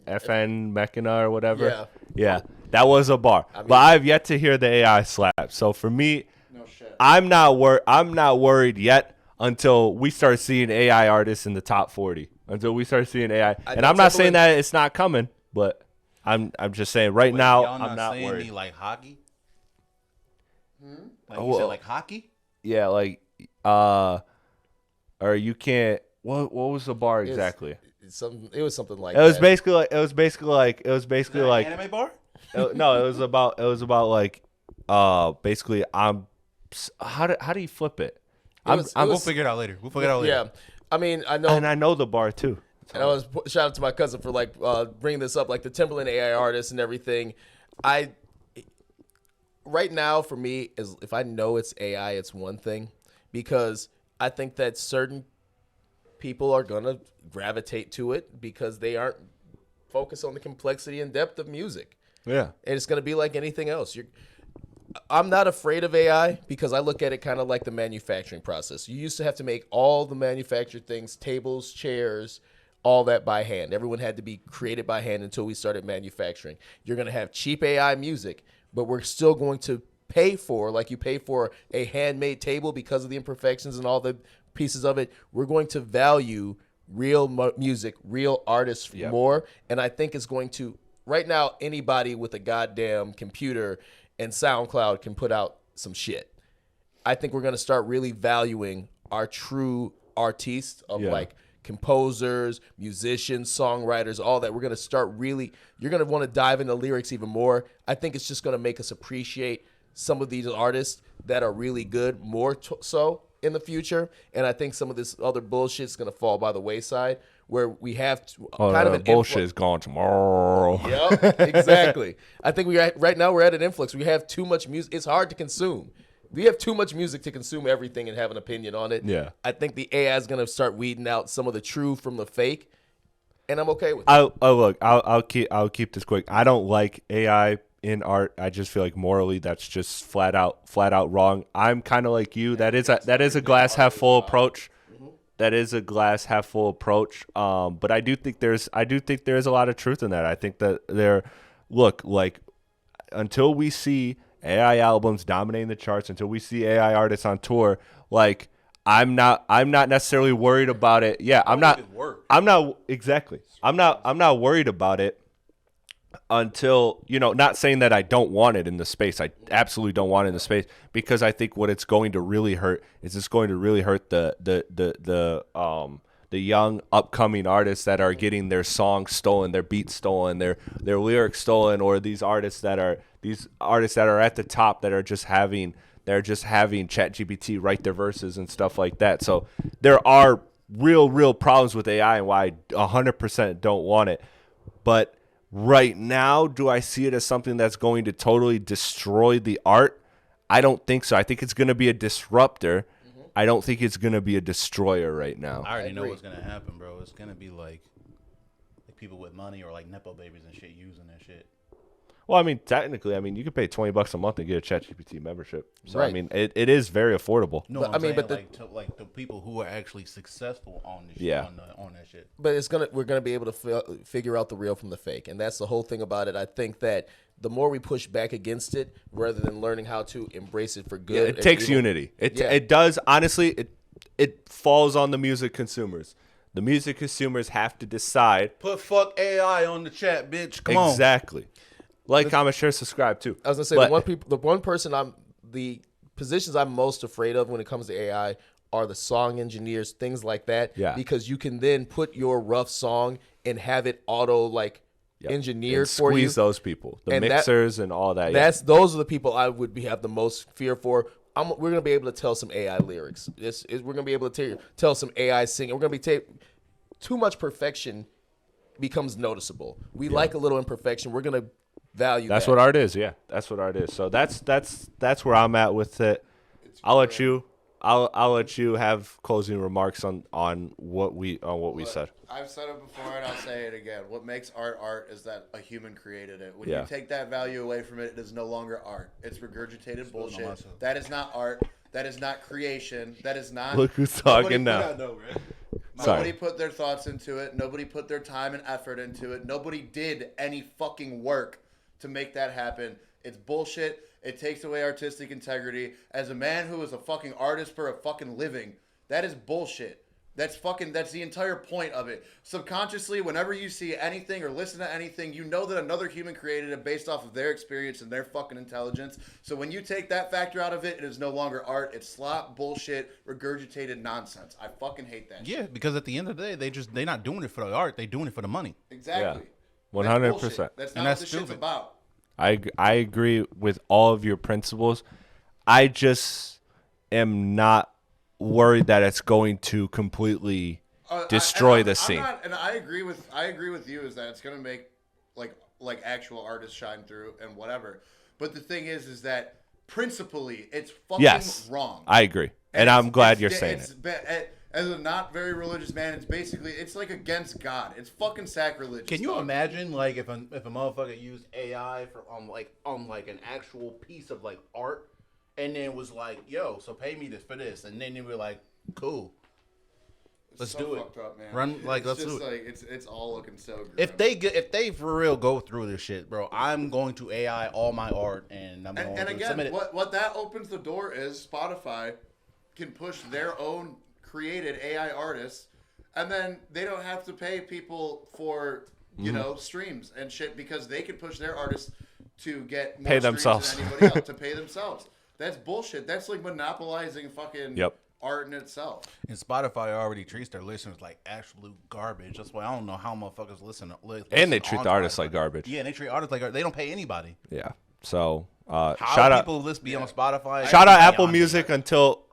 Mechana or whatever. Yeah. That was a bar. But I've yet to hear the AI slap. So for me, No shit. I'm not worried yet until we start seeing AI artists in the top 40. Until we start seeing AI, and I'm not saying that it's not coming, but I'm just saying right now y'all I'm not saying worried. me like hockey. Like Oh, you said, well. like hockey. Yeah, like or you can't. What was the bar exactly? It was something like It was that. basically like Anime bar. no, it was about like basically I'm how do you flip it? We'll figure it out later. Yeah, I mean, I know. And I know the bar too. And I was shout out to my cousin for like bringing this up, like the Timberland AI artists and everything. Right now for me is if I know it's AI, it's one thing, because I think that certain people are gonna gravitate to it because they aren't focused on the complexity and depth of music. Yeah. And it's gonna be like anything else. I'm not afraid of AI because I look at it kind of like the manufacturing process. You used to have to make all the manufactured things, tables, chairs, all that by hand. Everyone had to be created by hand until we started manufacturing. You're going to have cheap AI music, but we're still going to pay for, like you pay for a handmade table because of the imperfections and all the pieces of it. We're going to value real music, real artists more. And I think it's going to, right now, anybody with a goddamn computer and SoundCloud can put out some shit. I think we're going to start really valuing our true artists of like composers, musicians, songwriters, all that. We're going to start really, you're going to want to dive into lyrics even more. I think it's just going to make us appreciate some of these artists that are really good more so in the future. And I think some of this other bullshit is going to fall by the wayside where we have kind of an bullshit is gone tomorrow. Yep, exactly. I think right now we're at an influx. We have too much music. It's hard to consume. We have too much music to consume everything and have an opinion on it. Yeah. I think the AI is going to start weeding out some of the true from the fake, and I'm okay with it. I'll keep this quick. I don't like AI in art. I just feel like morally that's just flat out wrong. I'm kind of like you. That is a glass half full approach. That is a glass half full approach. But I do think there's a lot of truth in that. I think that until we see AI albums dominating the charts, until we see AI artists on tour, like I'm not necessarily worried about it. Yeah, I'm not worried about it until, not saying that I don't want it in the space. I absolutely don't want it in the space, because I think what it's going to really hurt is it's going to really hurt the young upcoming artists that are getting their songs stolen, their beats stolen, their lyrics stolen, or these artists that are at the top that are just having ChatGPT write their verses and stuff like that. So there are real problems with AI and why I 100% don't want it. But right now, do I see it as something that's going to totally destroy the art? I don't think so. I think it's going to be a disruptor. I don't think it's going to be a destroyer right now. I already know what's going to happen, bro. It's going to be like people with money or like Nepo babies and shit using that shit. Well, I mean, technically, you could pay $20 a month and get a ChatGPT membership. So, Right. I mean, it is very affordable. No, But, but the people who are actually successful on this Yeah. shit, on that shit. But we're gonna be able to figure out the real from the fake, and that's the whole thing about it. I think that the more we push back against it, rather than learning how to embrace it for good, Yeah, it takes unity. It does, honestly, it falls on the music consumers. The music consumers have to decide. Put fuck AI on the chat, bitch. Come on. Exactly. Like, comment, share, subscribe, too. I was gonna say the positions I'm most afraid of when it comes to AI are the song engineers, things like that. Yeah. Because you can then put your rough song and have it auto engineered And for you. squeeze those people, the And mixers and all that. Yeah. Those are the people I would have the most fear for. We're gonna be able to tell some AI lyrics. We're gonna be able to tell some AI singing. We're gonna be too much perfection becomes noticeable. We like a little imperfection. We're gonna value. That's that. what art is. Yeah, that's what art is. So that's where I'm at with it. I'll let you have closing remarks on what we said. I've said it before and I'll say it again. What makes art is that a human created it. When Yeah. you take that value away from it, it is no longer art. It's regurgitated bullshit. That is not art. That is not creation. That is not. Look who's talking now. Sorry. Nobody put their thoughts into it. Nobody put their time and effort into it. Nobody did any fucking work to make that happen. It's bullshit. It takes away artistic integrity. As a man who is a fucking artist for a fucking living, that is bullshit. That's the entire point of it. Subconsciously, whenever you see anything or listen to anything, you know that another human created it based off of their experience and their fucking intelligence. So when you take that factor out of it, it is no longer art. It's slop, bullshit, regurgitated nonsense. I fucking hate that shit. Yeah, because at the end of the day, they're not doing it for the art. They're doing it for the money. Exactly. Yeah. 100%. That's bullshit. That's not And what that's this shit's stupid. about. I agree with all of your principles. I just am not worried that it's going to completely destroy the scene. I agree with you is that it's gonna make like actual artists shine through and whatever. But the thing is that principally it's fucking wrong. I agree, and I'm glad you're saying it. As a not very religious man, it's like against God. It's fucking sacrilegious. Can you dog. imagine if a motherfucker used AI for on an actual piece of art, and then was like, "Yo, so pay me for this," and then they were like, "Cool, let's so do it." fucked up, man. Run It's let's just do it. it's all looking so good. If they for real go through this shit, bro, I'm going to AI all my art and I'm going And to again, submit it. what that opens the door is Spotify can push their own created AI artists, and then they don't have to pay people for streams and shit because they can push their artists to get more Pay streams themselves. than anybody else to pay themselves. That's bullshit. That's like monopolizing fucking art in itself. And Spotify already treats their listeners like absolute garbage. That's why I don't know how motherfuckers listen And they treat on the artists Spotify. like garbage. Yeah, and they treat artists like they don't pay anybody. Yeah. So How shout out people list be on Spotify? shout out Beyond Apple me. Music until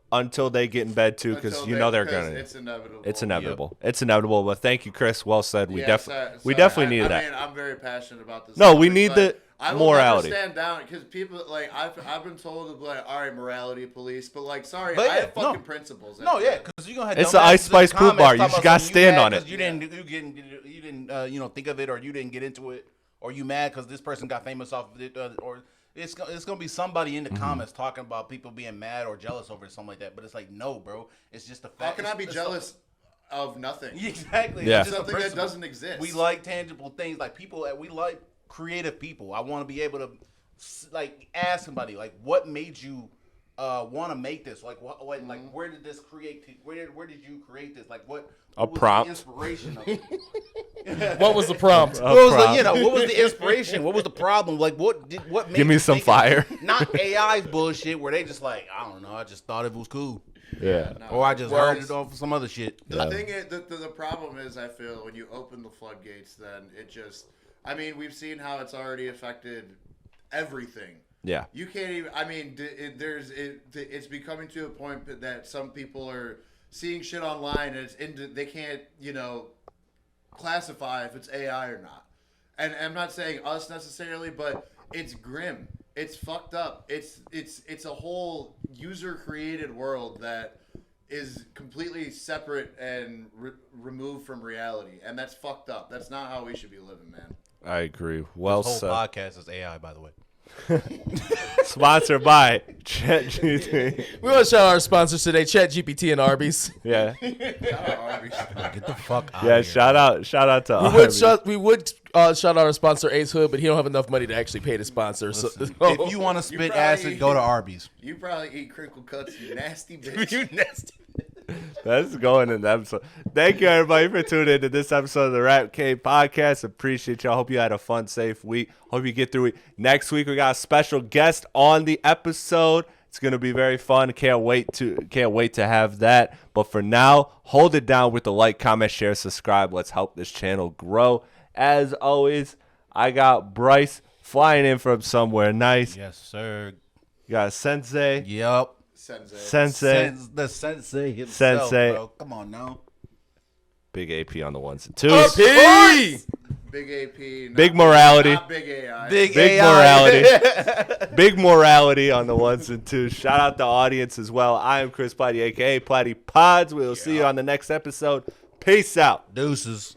they get in bed too, because Until they're because gonna. It's inevitable. It's inevitable. It's inevitable. But thank you, Chris. Well said. We Yeah, we sorry. definitely need I that. mean, I'm very passionate about this. No, we topic, need but the I will morality. never stand down because people like I've been told to be like, all right, morality police, but like, sorry, But I yeah, have fucking no. principles. No, yeah, because you gonna have It's dumbasses the Ice in Spice the Poop comments Bar. You talking just about gotta something stand mad on it. 'cause you didn't you know think of it, or you didn't get into it, or you mad because this person got famous off of it, or it's gonna be somebody in the comments talking about people being mad or jealous over something like that. But it's like, no, bro, it's just a fact. How can I be It's jealous of nothing? Exactly. Yeah. It's just a Something that principle. doesn't exist. We like tangible things, like people. We like creative people. I want to be able to, like, ask somebody, like, what made you want to make this? Like, what, like, where did this create? Where did you create this? Like, what was prompt. the inspiration of it? What was the prompt? What was what was the inspiration? What was the problem? Like, what made Give me you some think of fire. it? Not AI's bullshit where they just like, I don't know, I just thought it was cool. Yeah. No. Or I just Well, heard it off of some other shit. The thing is, the problem is, I feel when you open the floodgates, then it just. I mean, we've seen how it's already affected everything. Yeah. You can't even. I mean, it's becoming to a point that some people are seeing shit online and they can't classify if it's AI or not. And I'm not saying us necessarily, but it's grim. It's fucked up. It's a whole user created world that is completely separate and removed from reality, and that's fucked up. That's not how we should be living, man. I agree. Well This whole said. podcast is AI, by the way. Sponsored by ChatGPT. We want to shout out our sponsors today, ChatGPT and Arby's. Yeah. Get the fuck out Yeah. of here. Shout out to We would shout out our sponsor Ace Hood, but he don't have enough money to actually pay the sponsor. So, If you want to spit probably- acid, go to Arby's. You probably eat crinkle cuts, you nasty bitch. you nasty. That's going in the episode. Thank you, everybody, for tuning into this episode of the Rap Cave Podcast. Appreciate y'all. Hope you had a fun, safe week. Hope you get through it. Next week, we got a special guest on the episode. It's gonna be very fun. Can't wait to have that. But for now, hold it down with the like, comment, share, subscribe. Let's help this channel grow. As always, I got Bryce flying in from somewhere nice. Yes, sir. You got Sensei. Yep. Sensei. The sensei himself, Sensei. bro. Come on now. Big AP on the ones and twos. P! Big AP. Not Big morality. Not big AI. Big AI. morality. Big morality on the ones and twos. Shout out the audience as well. I am Chris Platte, a.k.a. Platte Pods. We'll see you on the next episode. Peace out. Deuces.